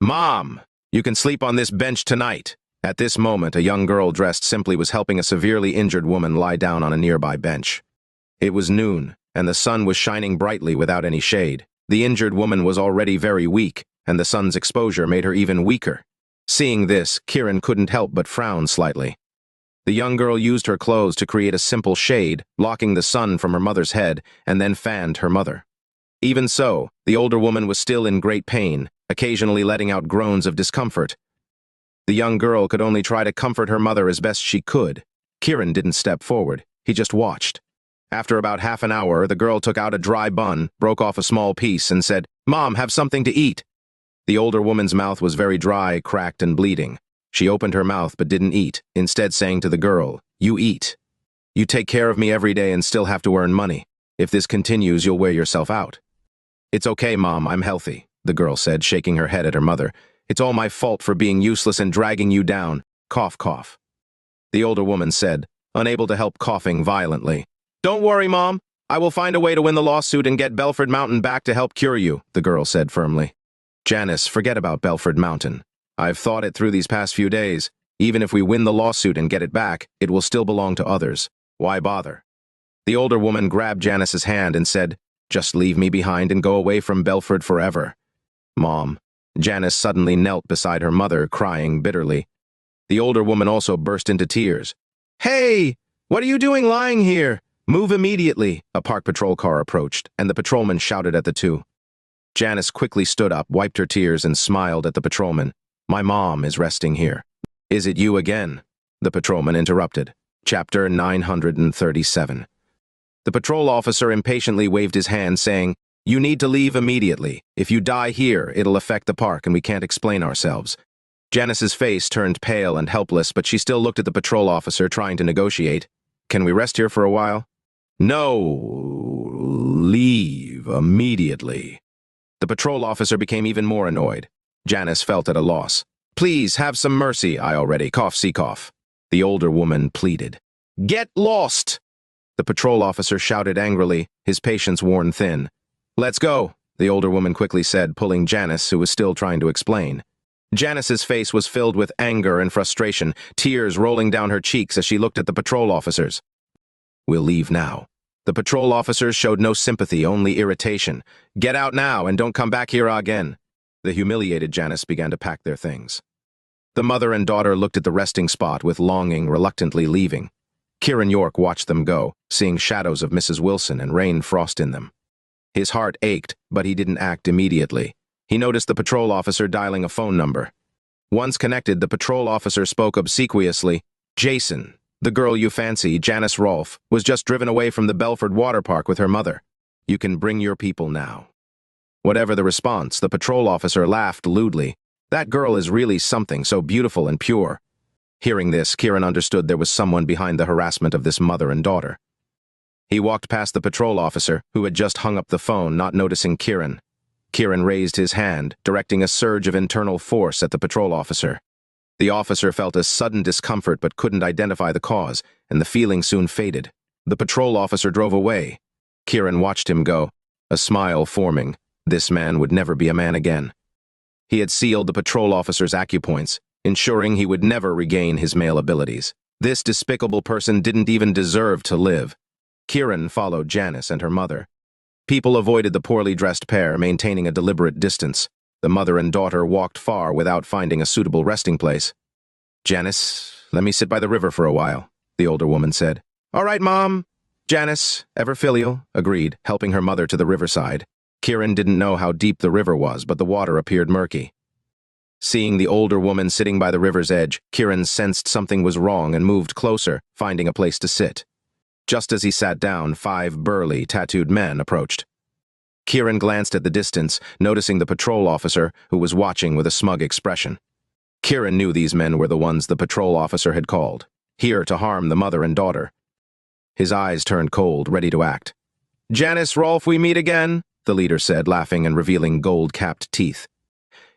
"Mom, you can sleep on this bench tonight." At this moment, a young girl dressed simply was helping a severely injured woman lie down on a nearby bench. It was noon, and the sun was shining brightly without any shade. The injured woman was already very weak, and the sun's exposure made her even weaker. Seeing this, Kiran couldn't help but frown slightly. The young girl used her clothes to create a simple shade, blocking the sun from her mother's head, and then fanned her mother. Even so, the older woman was still in great pain, occasionally letting out groans of discomfort. The young girl could only try to comfort her mother as best she could. Kiran didn't step forward. He just watched. After about half an hour, the girl took out a dry bun, broke off a small piece, and said, "Mom, have something to eat." The older woman's mouth was very dry, cracked, and bleeding. She opened her mouth but didn't eat, instead saying to the girl, "You eat. You take care of me every day and still have to earn money. If this continues, you'll wear yourself out." "It's okay, Mom, I'm healthy," the girl said, shaking her head at her mother. "It's all my fault for being useless and dragging you down. Cough, cough." The older woman said, unable to help coughing violently. "Don't worry, Mom. I will find a way to win the lawsuit and get Belford Mountain back to help cure you," the girl said firmly. "Janice, forget about Belford Mountain. I've thought it through these past few days. Even if we win the lawsuit and get it back, it will still belong to others. Why bother?" The older woman grabbed Janice's hand and said, "Just leave me behind and go away from Belford forever." "Mom." Janice suddenly knelt beside her mother, crying bitterly. The older woman also burst into tears. "Hey! What are you doing lying here? Move immediately!" A park patrol car approached, and the patrolman shouted at the two. Janice quickly stood up, wiped her tears, and smiled at the patrolman. "My mom is resting here." "Is it you again?" the patrolman interrupted. Chapter 937. The patrol officer impatiently waved his hand, saying, "You need to leave immediately. If you die here, it'll affect the park and we can't explain ourselves." Janice's face turned pale and helpless, but she still looked at the patrol officer, trying to negotiate. "Can we rest here for a while?" "No, leave immediately." The patrol officer became even more annoyed. Janice felt at a loss. "Please, have some mercy, I already cough." The older woman pleaded. "Get lost!" The patrol officer shouted angrily, his patience worn thin. "Let's go," the older woman quickly said, pulling Janice, who was still trying to explain. Janice's face was filled with anger and frustration, tears rolling down her cheeks as she looked at the patrol officers. "We'll leave now." The patrol officers showed no sympathy, only irritation. "Get out now and don't come back here again." The humiliated Janice began to pack their things. The mother and daughter looked at the resting spot with longing, reluctantly leaving. Kiran York watched them go, seeing shadows of Mrs. Wilson and rain frost in them. His heart ached, but he didn't act immediately. He noticed the patrol officer dialing a phone number. Once connected, the patrol officer spoke obsequiously. "Jason, the girl you fancy, Janice Rolfe, was just driven away from the Belford Water Park with her mother. You can bring your people now." Whatever the response, the patrol officer laughed lewdly. "That girl is really something so beautiful and pure." Hearing this, Kiran understood there was someone behind the harassment of this mother and daughter. He walked past the patrol officer, who had just hung up the phone, not noticing Kiran. Kiran raised his hand, directing a surge of internal force at the patrol officer. The officer felt a sudden discomfort but couldn't identify the cause, and the feeling soon faded. The patrol officer drove away. Kiran watched him go, a smile forming. This man would never be a man again. He had sealed the patrol officer's acupoints, ensuring he would never regain his male abilities. This despicable person didn't even deserve to live. Kiran followed Janice and her mother. People avoided the poorly dressed pair, maintaining a deliberate distance. The mother and daughter walked far without finding a suitable resting place. "Janice, let me sit by the river for a while," the older woman said. "All right, Mom." Janice, ever filial, agreed, helping her mother to the riverside. Kiran didn't know how deep the river was, but the water appeared murky. Seeing the older woman sitting by the river's edge, Kiran sensed something was wrong and moved closer, finding a place to sit. Just as he sat down, 5 burly, tattooed men approached. Kiran glanced at the distance, noticing the patrol officer, who was watching with a smug expression. Kiran knew these men were the ones the patrol officer had called, here to harm the mother and daughter. His eyes turned cold, ready to act. "Janice, Rolf, we meet again," the leader said, laughing and revealing gold-capped teeth.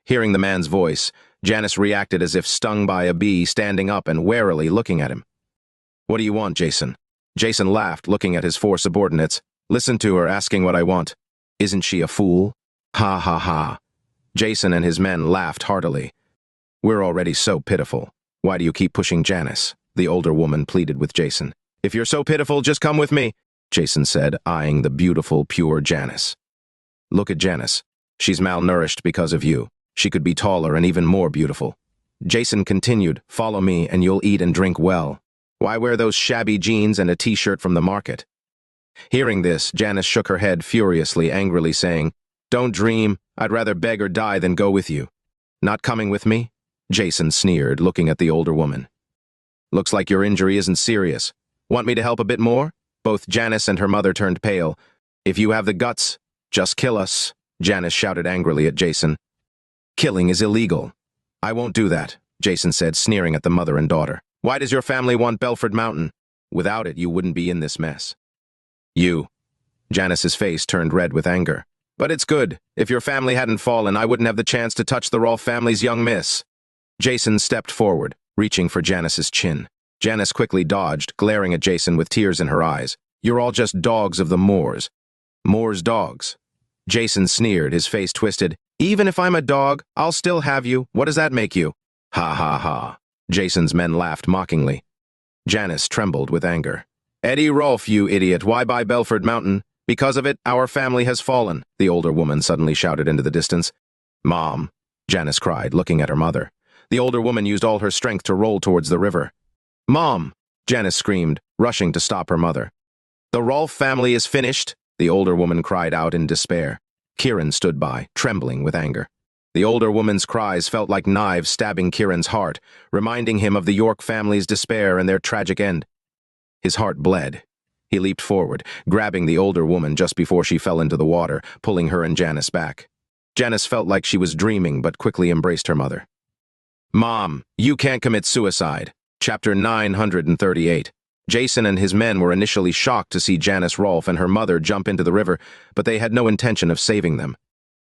Hearing the man's voice, Janice reacted as if stung by a bee, standing up and warily looking at him. "What do you want, Jason?" Jason laughed, looking at his 4 subordinates. "Listen to her, asking what I want. Isn't she a fool? Ha ha ha." Jason and his men laughed heartily. "We're already so pitiful. Why do you keep pushing Janice?" the older woman pleaded with Jason. "If you're so pitiful, just come with me," Jason said, eyeing the beautiful, pure Janice. "Look at Janice. She's malnourished because of you. She could be taller and even more beautiful." Jason continued, "Follow me and you'll eat and drink well. Why wear those shabby jeans and a t-shirt from the market?" Hearing this, Janice shook her head furiously, angrily saying, "Don't dream. I'd rather beg or die than go with you." "Not coming with me?" Jason sneered, looking at the older woman. "Looks like your injury isn't serious. Want me to help a bit more?" Both Janice and her mother turned pale. "If you have the guts, just kill us," Janice shouted angrily at Jason. "Killing is illegal." "I won't do that," Jason said, sneering at the mother and daughter. "Why does your family want Belford Mountain? Without it, you wouldn't be in this mess." "You." Janice's face turned red with anger. "But it's good. If your family hadn't fallen, I wouldn't have the chance to touch the Rolfe family's young miss." Jason stepped forward, reaching for Janice's chin. Janice quickly dodged, glaring at Jason with tears in her eyes. "You're all just dogs of the Moors." "Moors dogs." Jason sneered, his face twisted. "Even if I'm a dog, I'll still have you. What does that make you?" "Ha ha ha." Jason's men laughed mockingly. Janice trembled with anger. "Eddie Rolfe, you idiot, why buy Belford Mountain? Because of it, our family has fallen," the older woman suddenly shouted into the distance. "Mom," Janice cried, looking at her mother. The older woman used all her strength to roll towards the river. "Mom!" Janice screamed, rushing to stop her mother. "The Rolfe family is finished," the older woman cried out in despair. Kiran stood by, trembling with anger. The older woman's cries felt like knives stabbing Kiran's heart, reminding him of the York family's despair and their tragic end. His heart bled. He leaped forward, grabbing the older woman just before she fell into the water, pulling her and Janice back. Janice felt like she was dreaming, but quickly embraced her mother. "Mom, you can't commit suicide." Chapter 938. Jason and his men were initially shocked to see Janice Rolfe and her mother jump into the river, but they had no intention of saving them.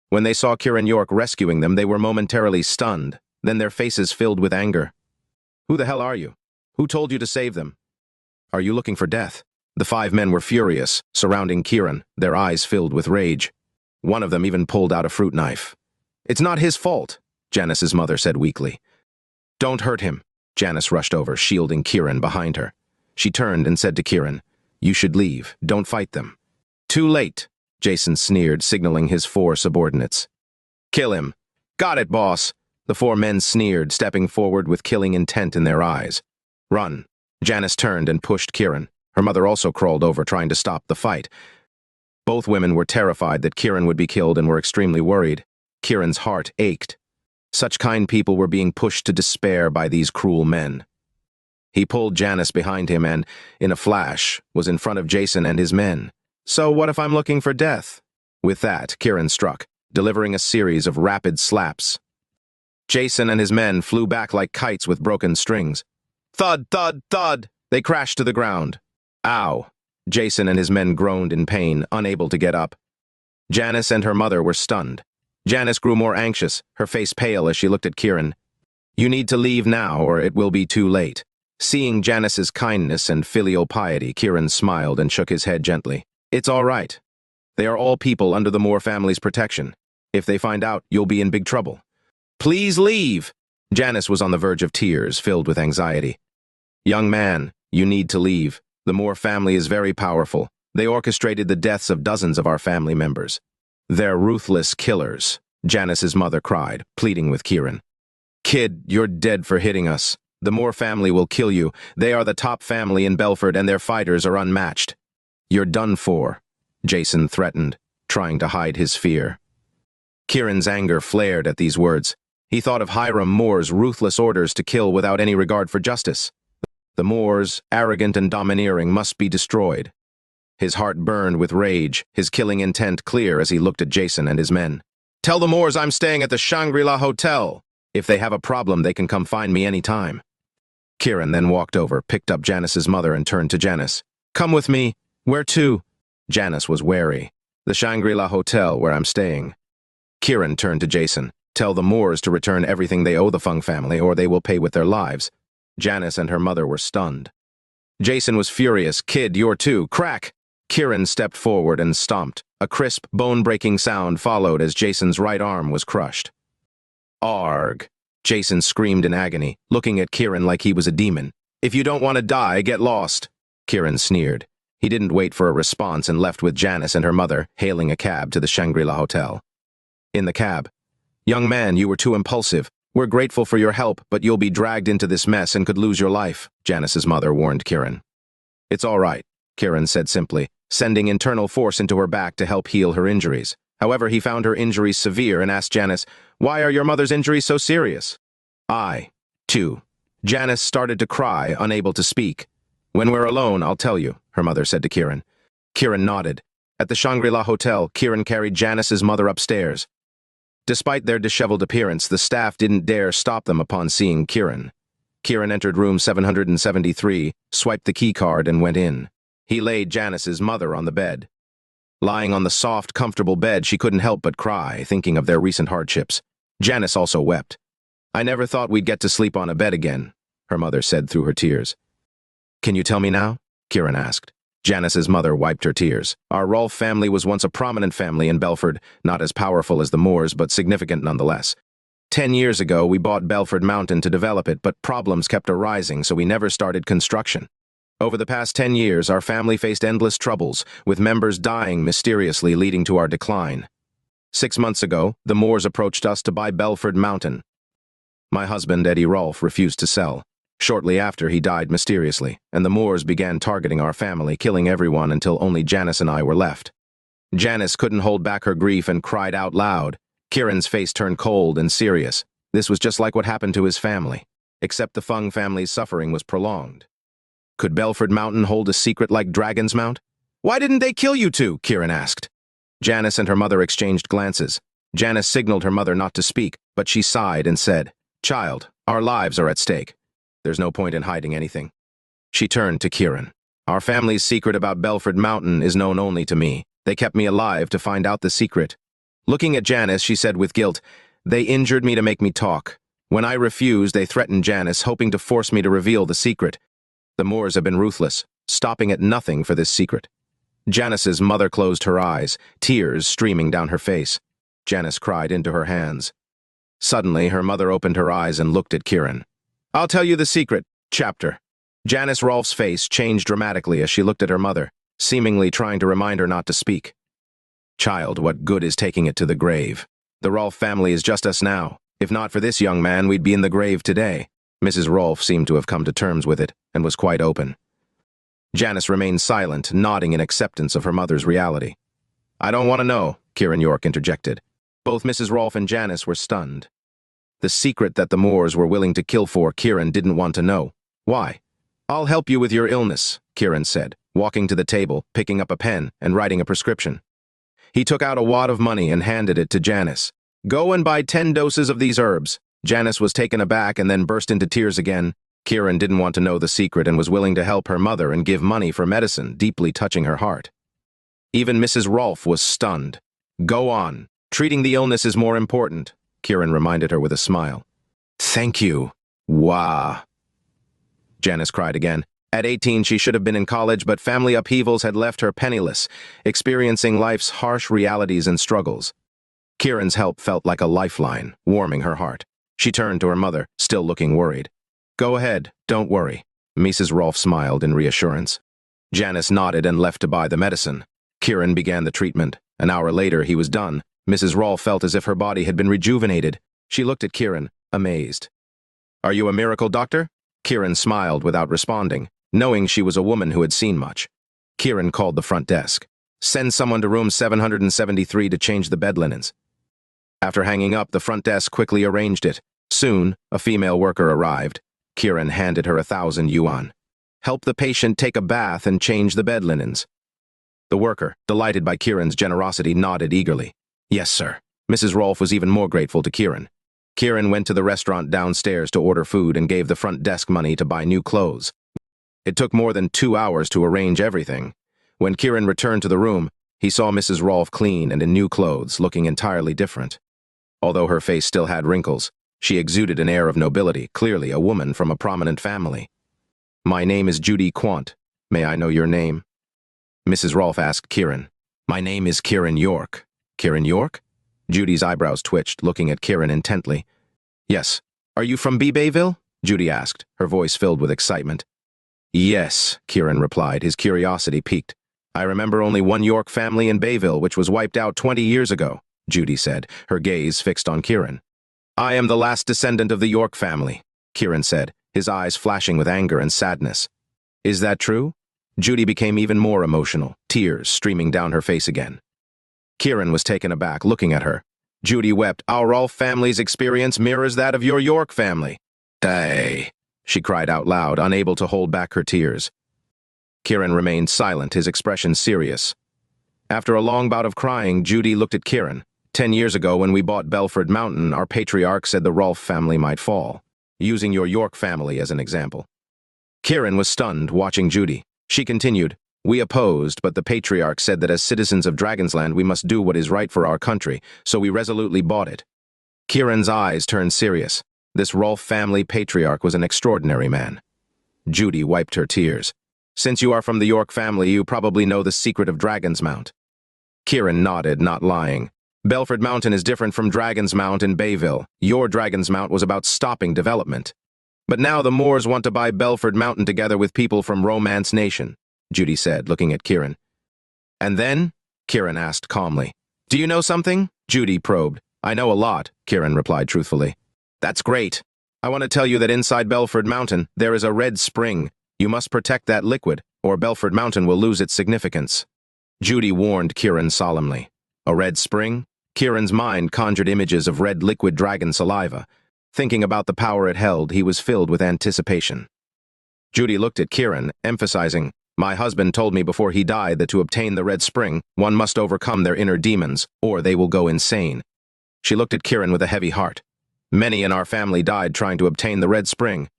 When they saw Kiran York rescuing them, they were momentarily stunned, then their faces filled with anger. "Who the hell are you? Who told you to save them? Are you looking for death?" The 5 men were furious, surrounding Kiran, their eyes filled with rage. One of them even pulled out a fruit knife. "It's not his fault," Janice's mother said weakly. "Don't hurt him." Janice rushed over, shielding Kiran behind her. She turned and said to Kiran, "You should leave. Don't fight them." "Too late," Jason sneered, signaling his 4 subordinates. "Kill him." "Got it, boss." The 4 men sneered, stepping forward with killing intent in their eyes. "Run." Janice turned and pushed Kiran. Her mother also crawled over, trying to stop the fight. Both women were terrified that Kiran would be killed and were extremely worried. Kiran's heart ached. Such kind people were being pushed to despair by these cruel men. He pulled Janice behind him and, in a flash, was in front of Jason and his men. "So what if I'm looking for death?" With that, Kiran struck, delivering a series of rapid slaps. Jason and his men flew back like kites with broken strings. Thud, thud, thud! They crashed to the ground. "Ow!" Jason and his men groaned in pain, unable to get up. Janice and her mother were stunned. Janice grew more anxious, her face pale as she looked at Kiran. "You need to leave now, or it will be too late." Seeing Janice's kindness and filial piety, Kiran smiled and shook his head gently. "It's all right." They are all people under the Moor family's protection. If they find out, you'll be in big trouble. Please leave! Janice was on the verge of tears, filled with anxiety. Young man, you need to leave. The Moor family is very powerful. They orchestrated the deaths of dozens of our family members. They're ruthless killers, Janice's mother cried, pleading with Kiran. Kid, you're dead for hitting us. The Moor family will kill you. They are the top family in Belford and their fighters are unmatched. You're done for, Jason threatened, trying to hide his fear. Kiran's anger flared at these words. He thought of Hiram Moor's ruthless orders to kill without any regard for justice. The Moors, arrogant and domineering, must be destroyed. His heart burned with rage, his killing intent clear as he looked at Jason and his men. Tell the Moors I'm staying at the Shangri-La Hotel. If they have a problem, they can come find me any time. Kiran then walked over, picked up Janice's mother and turned to Janice. Come with me. Where to? Janice was wary. The Shangri-La Hotel, where I'm staying. Kiran turned to Jason. Tell the Moors to return everything they owe the Fung family, or they will pay with their lives. Janice and her mother were stunned. Jason was furious. Kid, you're too. Crack! Kiran stepped forward and stomped. A crisp, bone-breaking sound followed as Jason's right arm was crushed. Arg! Jason screamed in agony, looking at Kiran like he was a demon. If you don't want to die, get lost. Kiran sneered. He didn't wait for a response and left with Janice and her mother, hailing a cab to the Shangri-La Hotel. In the cab. Young man, you were too impulsive. We're grateful for your help, but you'll be dragged into this mess and could lose your life, Janice's mother warned Kiran. It's all right, Kiran said simply, sending internal force into her back to help heal her injuries. However, he found her injuries severe and asked Janice, why are your mother's injuries so serious? I, too. Janice started to cry, unable to speak. When we're alone, I'll tell you, her mother said to Kiran. Kiran nodded. At the Shangri-La Hotel, Kiran carried Janice's mother upstairs. Despite their disheveled appearance, the staff didn't dare stop them upon seeing Kiran. Kiran entered room 773, swiped the keycard, and went in. He laid Janice's mother on the bed. Lying on the soft, comfortable bed, she couldn't help but cry, thinking of their recent hardships. Janice also wept. I never thought we'd get to sleep on a bed again, her mother said through her tears. Can you tell me now? Kiran asked. Janice's mother wiped her tears. Our Rolfe family was once a prominent family in Belford, not as powerful as the Moors, but significant nonetheless. 10 years ago, we bought Belford Mountain to develop it, but problems kept arising, so we never started construction. Over the past 10 years, our family faced endless troubles, with members dying mysteriously, leading to our decline. 6 months ago, the Moors approached us to buy Belford Mountain. My husband, Eddie Rolfe, refused to sell. Shortly after, he died mysteriously, and the Moors began targeting our family, killing everyone until only Janice and I were left. Janice couldn't hold back her grief and cried out loud. Kiran's face turned cold and serious. This was just like what happened to his family, except the Fung family's suffering was prolonged. Could Belford Mountain hold a secret like Dragon's Mount? Why didn't they kill you two? Kiran asked. Janice and her mother exchanged glances. Janice signaled her mother not to speak, but she sighed and said, Child, our lives are at stake. There's no point in hiding anything. She turned to Kiran. Our family's secret about Belford Mountain is known only to me. They kept me alive to find out the secret. Looking at Janice, she said with guilt, They injured me to make me talk. When I refused, they threatened Janice, hoping to force me to reveal the secret. The Moors have been ruthless, stopping at nothing for this secret. Janice's mother closed her eyes, tears streaming down her face. Janice cried into her hands. Suddenly, her mother opened her eyes and looked at Kiran. I'll tell you the secret. Chapter. Janice Rolfe's face changed dramatically as she looked at her mother, seemingly trying to remind her not to speak. Child, what good is taking it to the grave? The Rolfe family is just us now. If not for this young man, we'd be in the grave today. Mrs. Rolfe seemed to have come to terms with it and was quite open. Janice remained silent, nodding in acceptance of her mother's reality. I don't want to know, Kiran York interjected. Both Mrs. Rolfe and Janice were stunned. The secret that the Moors were willing to kill for, Kiran didn't want to know. Why? I'll help you with your illness, Kiran said, walking to the table, picking up a pen, and writing a prescription. He took out a wad of money and handed it to Janice. Go and buy 10 doses of these herbs. Janice was taken aback and then burst into tears again. Kiran didn't want to know the secret and was willing to help her mother and give money for medicine, deeply touching her heart. Even Mrs. Rolfe was stunned. Go on. Treating the illness is more important, Kiran reminded her with a smile. Thank you. Wah. Janice cried again. At 18, she should have been in college, but family upheavals had left her penniless, experiencing life's harsh realities and struggles. Kiran's help felt like a lifeline, warming her heart. She turned to her mother, still looking worried. "Go ahead, don't worry." Mrs. Rolfe smiled in reassurance. Janice nodded and left to buy the medicine. Kiran began the treatment. An hour later, he was done. Mrs. Rolfe felt as if her body had been rejuvenated. She looked at Kiran, amazed. "Are you a miracle doctor?" Kiran smiled without responding, knowing she was a woman who had seen much. Kiran called the front desk. "Send someone to room 773 to change the bed linens." After hanging up, the front desk quickly arranged it. Soon, a female worker arrived. Kiran handed her 1,000 yuan. "Help the patient take a bath and change the bed linens." The worker, delighted by Kiran's generosity, nodded eagerly. "Yes, sir." Mrs. Rolfe was even more grateful to Kiran. Kiran went to the restaurant downstairs to order food and gave the front desk money to buy new clothes. It took more than 2 hours to arrange everything. When Kiran returned to the room, he saw Mrs. Rolfe clean and in new clothes, looking entirely different. Although her face still had wrinkles, she exuded an air of nobility, clearly a woman from a prominent family. "My name is Judy Quant. May I know your name?" Mrs. Rolfe asked Kiran. "My name is Kiran York." "Kiran York?" Judy's eyebrows twitched, looking at Kiran intently. "Yes. Are you from Bayville?" Judy asked, her voice filled with excitement. "Yes," Kiran replied, his curiosity piqued. "I remember only one York family in Bayville, which was wiped out 20 years ago," Judy said, her gaze fixed on Kiran. "I am the last descendant of the York family," Kiran said, his eyes flashing with anger and sadness. "Is that true?" Judy became even more emotional, tears streaming down her face again. Kiran was taken aback, looking at her. Judy wept. "Our Rolfe family's experience mirrors that of your York family." "Hey," she cried out loud, unable to hold back her tears. Kiran remained silent, his expression serious. After a long bout of crying, Judy looked at Kiran. 10 years ago, when we bought Belford Mountain, our patriarch said the Rolfe family might fall, using your York family as an example. Kiran was stunned, watching Judy. She continued, "We opposed, but the patriarch said that as citizens of Dragonsland we must do what is right for our country, so we resolutely bought it." Kiran's eyes turned serious. This Rolfe family patriarch was an extraordinary man. Judy wiped her tears. "Since you are from the York family, you probably know the secret of Dragon's Mount." Kiran nodded, not lying. "Belford Mountain is different from Dragon's Mount in Bayville. Your Dragon's Mount was about stopping development. But now the Moors want to buy Belford Mountain together with people from Romance Nation," Judy said, looking at Kiran. "And then?" Kiran asked calmly. "Do you know something?" Judy probed. "I know a lot," Kiran replied truthfully. "That's great. I want to tell you that inside Belford Mountain, there is a red spring. You must protect that liquid, or Belford Mountain will lose its significance." Judy warned Kiran solemnly. A red spring? Kiran's mind conjured images of red liquid dragon saliva. Thinking about the power it held, he was filled with anticipation. Judy looked at Kiran, emphasizing, "My husband told me before he died that to obtain the red spring, one must overcome their inner demons, or they will go insane." She looked at Kiran with a heavy heart. "Many in our family died trying to obtain the red spring."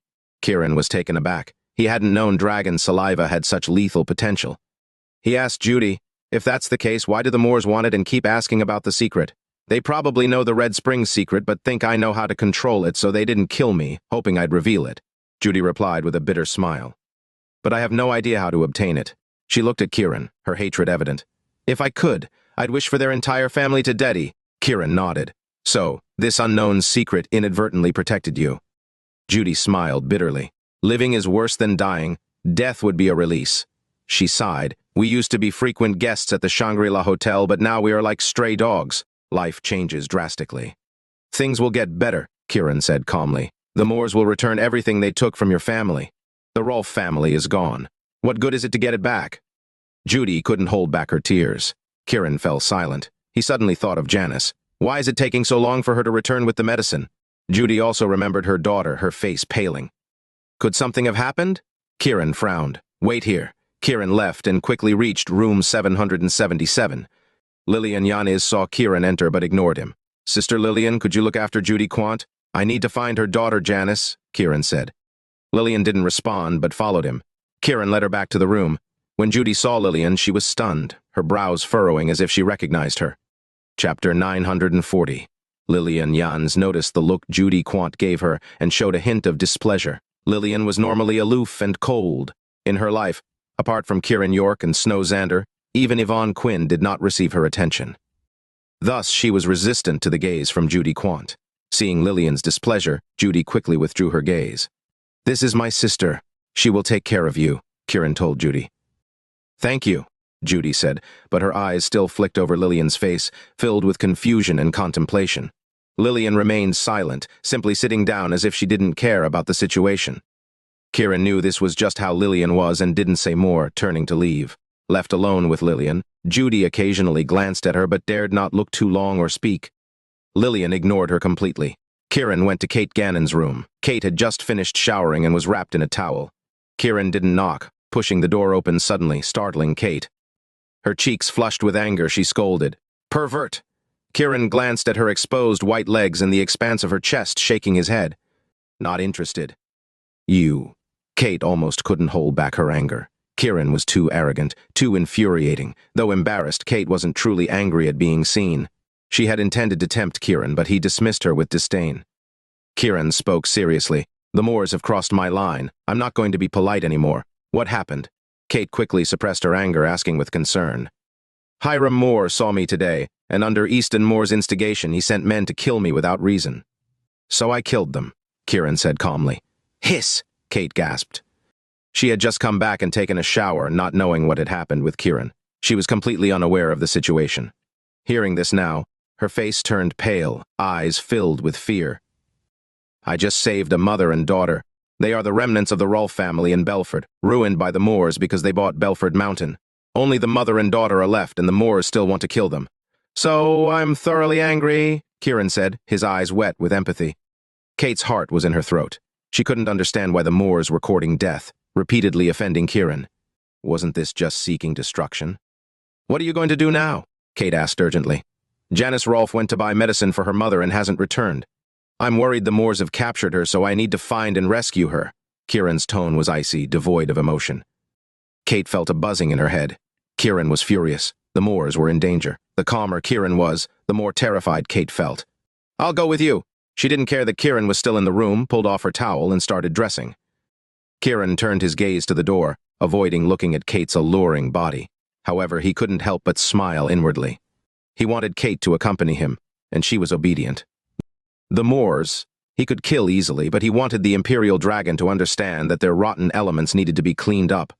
Kiran was taken aback. He hadn't known dragon saliva had such lethal potential. He asked Judy, "If that's the case, why do the Moors want it and keep asking about the secret? They probably know the Red Springs secret, but think I know how to control it, so they didn't kill me, hoping I'd reveal it." Judy replied with a bitter smile. "But I have no idea how to obtain it." She looked at Kiran, her hatred evident. "If I could, I'd wish for their entire family to dead." Kiran nodded. "So, this unknown secret inadvertently protected you." Judy smiled bitterly. "Living is worse than dying. Death would be a release." She sighed. "We used to be frequent guests at the Shangri-La Hotel, but now we are like stray dogs. Life changes drastically." "Things will get better," Kiran said calmly. "The Moors will return everything they took from your family. The Rolfe family is gone. What good is it to get it back?" Judy couldn't hold back her tears. Kiran fell silent. He suddenly thought of Janice. Why is it taking so long for her to return with the medicine? Judy also remembered her daughter, her face paling. Could something have happened? Kiran frowned. "Wait here." Kiran left and quickly reached room 777. Lillian Yanez saw Kiran enter but ignored him. "Sister Lillian, could you look after Judy Quant? I need to find her daughter, Janice," Kiran said. Lillian didn't respond but followed him. Kiran led her back to the room. When Judy saw Lillian, she was stunned, her brows furrowing as if she recognized her. Chapter 940. Lillian Yanez noticed the look Judy Quant gave her and showed a hint of displeasure. Lillian was normally aloof and cold. In her life, apart from Kiran York and Snow Xander, even Yvonne Quinn did not receive her attention. Thus, she was resistant to the gaze from Judy Quant. Seeing Lillian's displeasure, Judy quickly withdrew her gaze. "This is my sister. She will take care of you," Kiran told Judy. "Thank you," Judy said, but her eyes still flicked over Lillian's face, filled with confusion and contemplation. Lillian remained silent, simply sitting down as if she didn't care about the situation. Kiran knew this was just how Lillian was and didn't say more, turning to leave. Left alone with Lillian, Judy occasionally glanced at her but dared not look too long or speak. Lillian ignored her completely. Kiran went to Kate Gannon's room. Kate had just finished showering and was wrapped in a towel. Kiran didn't knock, pushing the door open suddenly, startling Kate. Her cheeks flushed with anger, she scolded, "Pervert!" Kiran glanced at her exposed white legs and the expanse of her chest, shaking his head. "Not interested." "You." Kate almost couldn't hold back her anger. Kiran was too arrogant, too infuriating. Though embarrassed, Kate wasn't truly angry at being seen. She had intended to tempt Kiran, but he dismissed her with disdain. Kiran spoke seriously. "The Moors have crossed my line. I'm not going to be polite anymore. What happened?" Kate quickly suppressed her anger, asking with concern. "Hiram Moor saw me today, and under Easton Moor's instigation, he sent men to kill me without reason." "So I killed them," Kiran said calmly. "Hiss!" Kate gasped. She had just come back and taken a shower, not knowing what had happened with Kiran. She was completely unaware of the situation. Hearing this now, her face turned pale, eyes filled with fear. "I just saved a mother and daughter. They are the remnants of the Rolfe family in Belford, ruined by the Moors because they bought Belford Mountain. Only the mother and daughter are left, and the Moors still want to kill them. So I'm thoroughly angry," Kiran said, his eyes wet with empathy. Kate's heart was in her throat. She couldn't understand why the Moors were courting death, repeatedly offending Kiran. Wasn't this just seeking destruction? "What are you going to do now?" Kate asked urgently. "Janice Rolfe went to buy medicine for her mother and hasn't returned. I'm worried the Moors have captured her, so I need to find and rescue her." Kiran's tone was icy, devoid of emotion. Kate felt a buzzing in her head. Kiran was furious. The Moors were in danger. The calmer Kiran was, the more terrified Kate felt. "I'll go with you." She didn't care that Kiran was still in the room, pulled off her towel, and started dressing. Kiran turned his gaze to the door, avoiding looking at Kate's alluring body. However, he couldn't help but smile inwardly. He wanted Kate to accompany him, and she was obedient. The Moors, he could kill easily, but he wanted the Imperial Dragon to understand that their rotten elements needed to be cleaned up.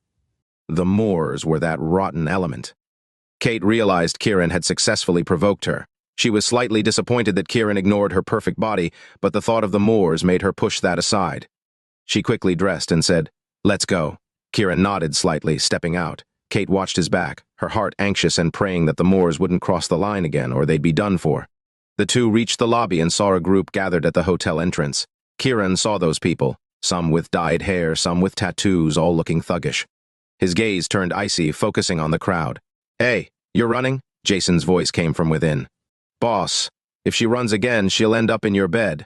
The Moors were that rotten element. Kate realized Kiran had successfully provoked her. She was slightly disappointed that Kiran ignored her perfect body, but the thought of the Moors made her push that aside. She quickly dressed and said, "Let's go." Kiran nodded slightly, stepping out. Kate watched his back, her heart anxious and praying that the Moors wouldn't cross the line again or they'd be done for. The two reached the lobby and saw a group gathered at the hotel entrance. Kiran saw those people, some with dyed hair, some with tattoos, all looking thuggish. His gaze turned icy, focusing on the crowd. "Hey, you're running?" Jason's voice came from within. "Boss, if she runs again, she'll end up in your bed."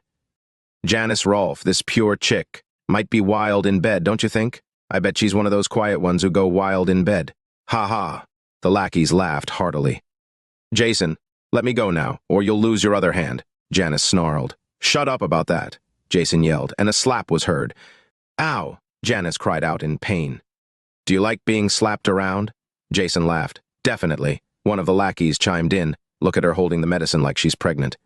"Janice Rolfe, this pure chick, might be wild in bed, don't you think? I bet she's one of those quiet ones who go wild in bed." "Ha ha." The lackeys laughed heartily. "Jason, let me go now, or you'll lose your other hand," Janice snarled. "Shut up about that," Jason yelled, and a slap was heard. "Ow," Janice cried out in pain. "Do you like being slapped around?" Jason laughed. "Definitely." One of the lackeys chimed in. "Look at her holding the medicine like she's pregnant."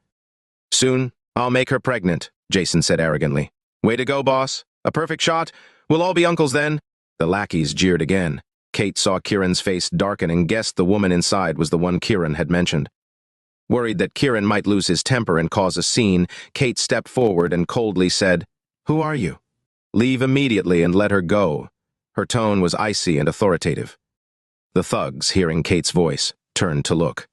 "Soon, I'll make her pregnant," Jason said arrogantly. "Way to go, boss. A perfect shot. We'll all be uncles then." The lackeys jeered again. Kate saw Kiran's face darken and guessed the woman inside was the one Kiran had mentioned. Worried that Kiran might lose his temper and cause a scene, Kate stepped forward and coldly said, "Who are you?" "Leave immediately and let her go." Her tone was icy and authoritative. The thugs, hearing Kate's voice, turned to look.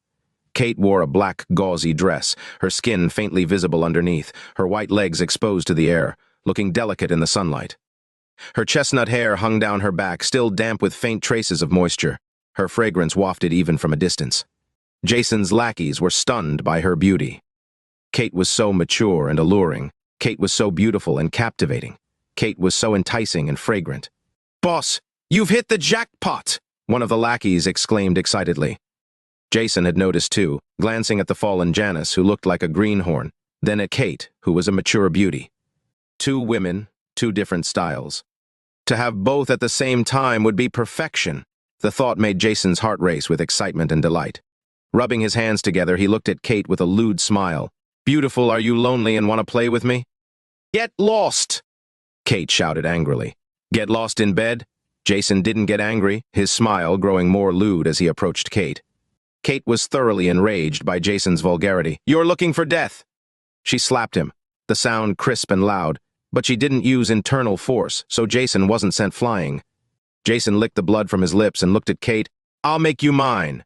Kate wore a black, gauzy dress, her skin faintly visible underneath, her white legs exposed to the air, looking delicate in the sunlight. Her chestnut hair hung down her back, still damp with faint traces of moisture. Her fragrance wafted even from a distance. Jason's lackeys were stunned by her beauty. Kate was so mature and alluring. Kate was so beautiful and captivating. Kate was so enticing and fragrant. "Boss, you've hit the jackpot!" one of the lackeys exclaimed excitedly. Jason had noticed too, glancing at the fallen Janice, who looked like a greenhorn, then at Kate, who was a mature beauty. Two women, two different styles. To have both at the same time would be perfection. The thought made Jason's heart race with excitement and delight. Rubbing his hands together, he looked at Kate with a lewd smile. "Beautiful, are you lonely and want to play with me?" "Get lost!" Kate shouted angrily. "Get lost in bed?" Jason didn't get angry, his smile growing more lewd as he approached Kate. Kate was thoroughly enraged by Jason's vulgarity. "You're looking for death!" She slapped him, the sound crisp and loud, but she didn't use internal force, so Jason wasn't sent flying. Jason licked the blood from his lips and looked at Kate. "I'll make you mine."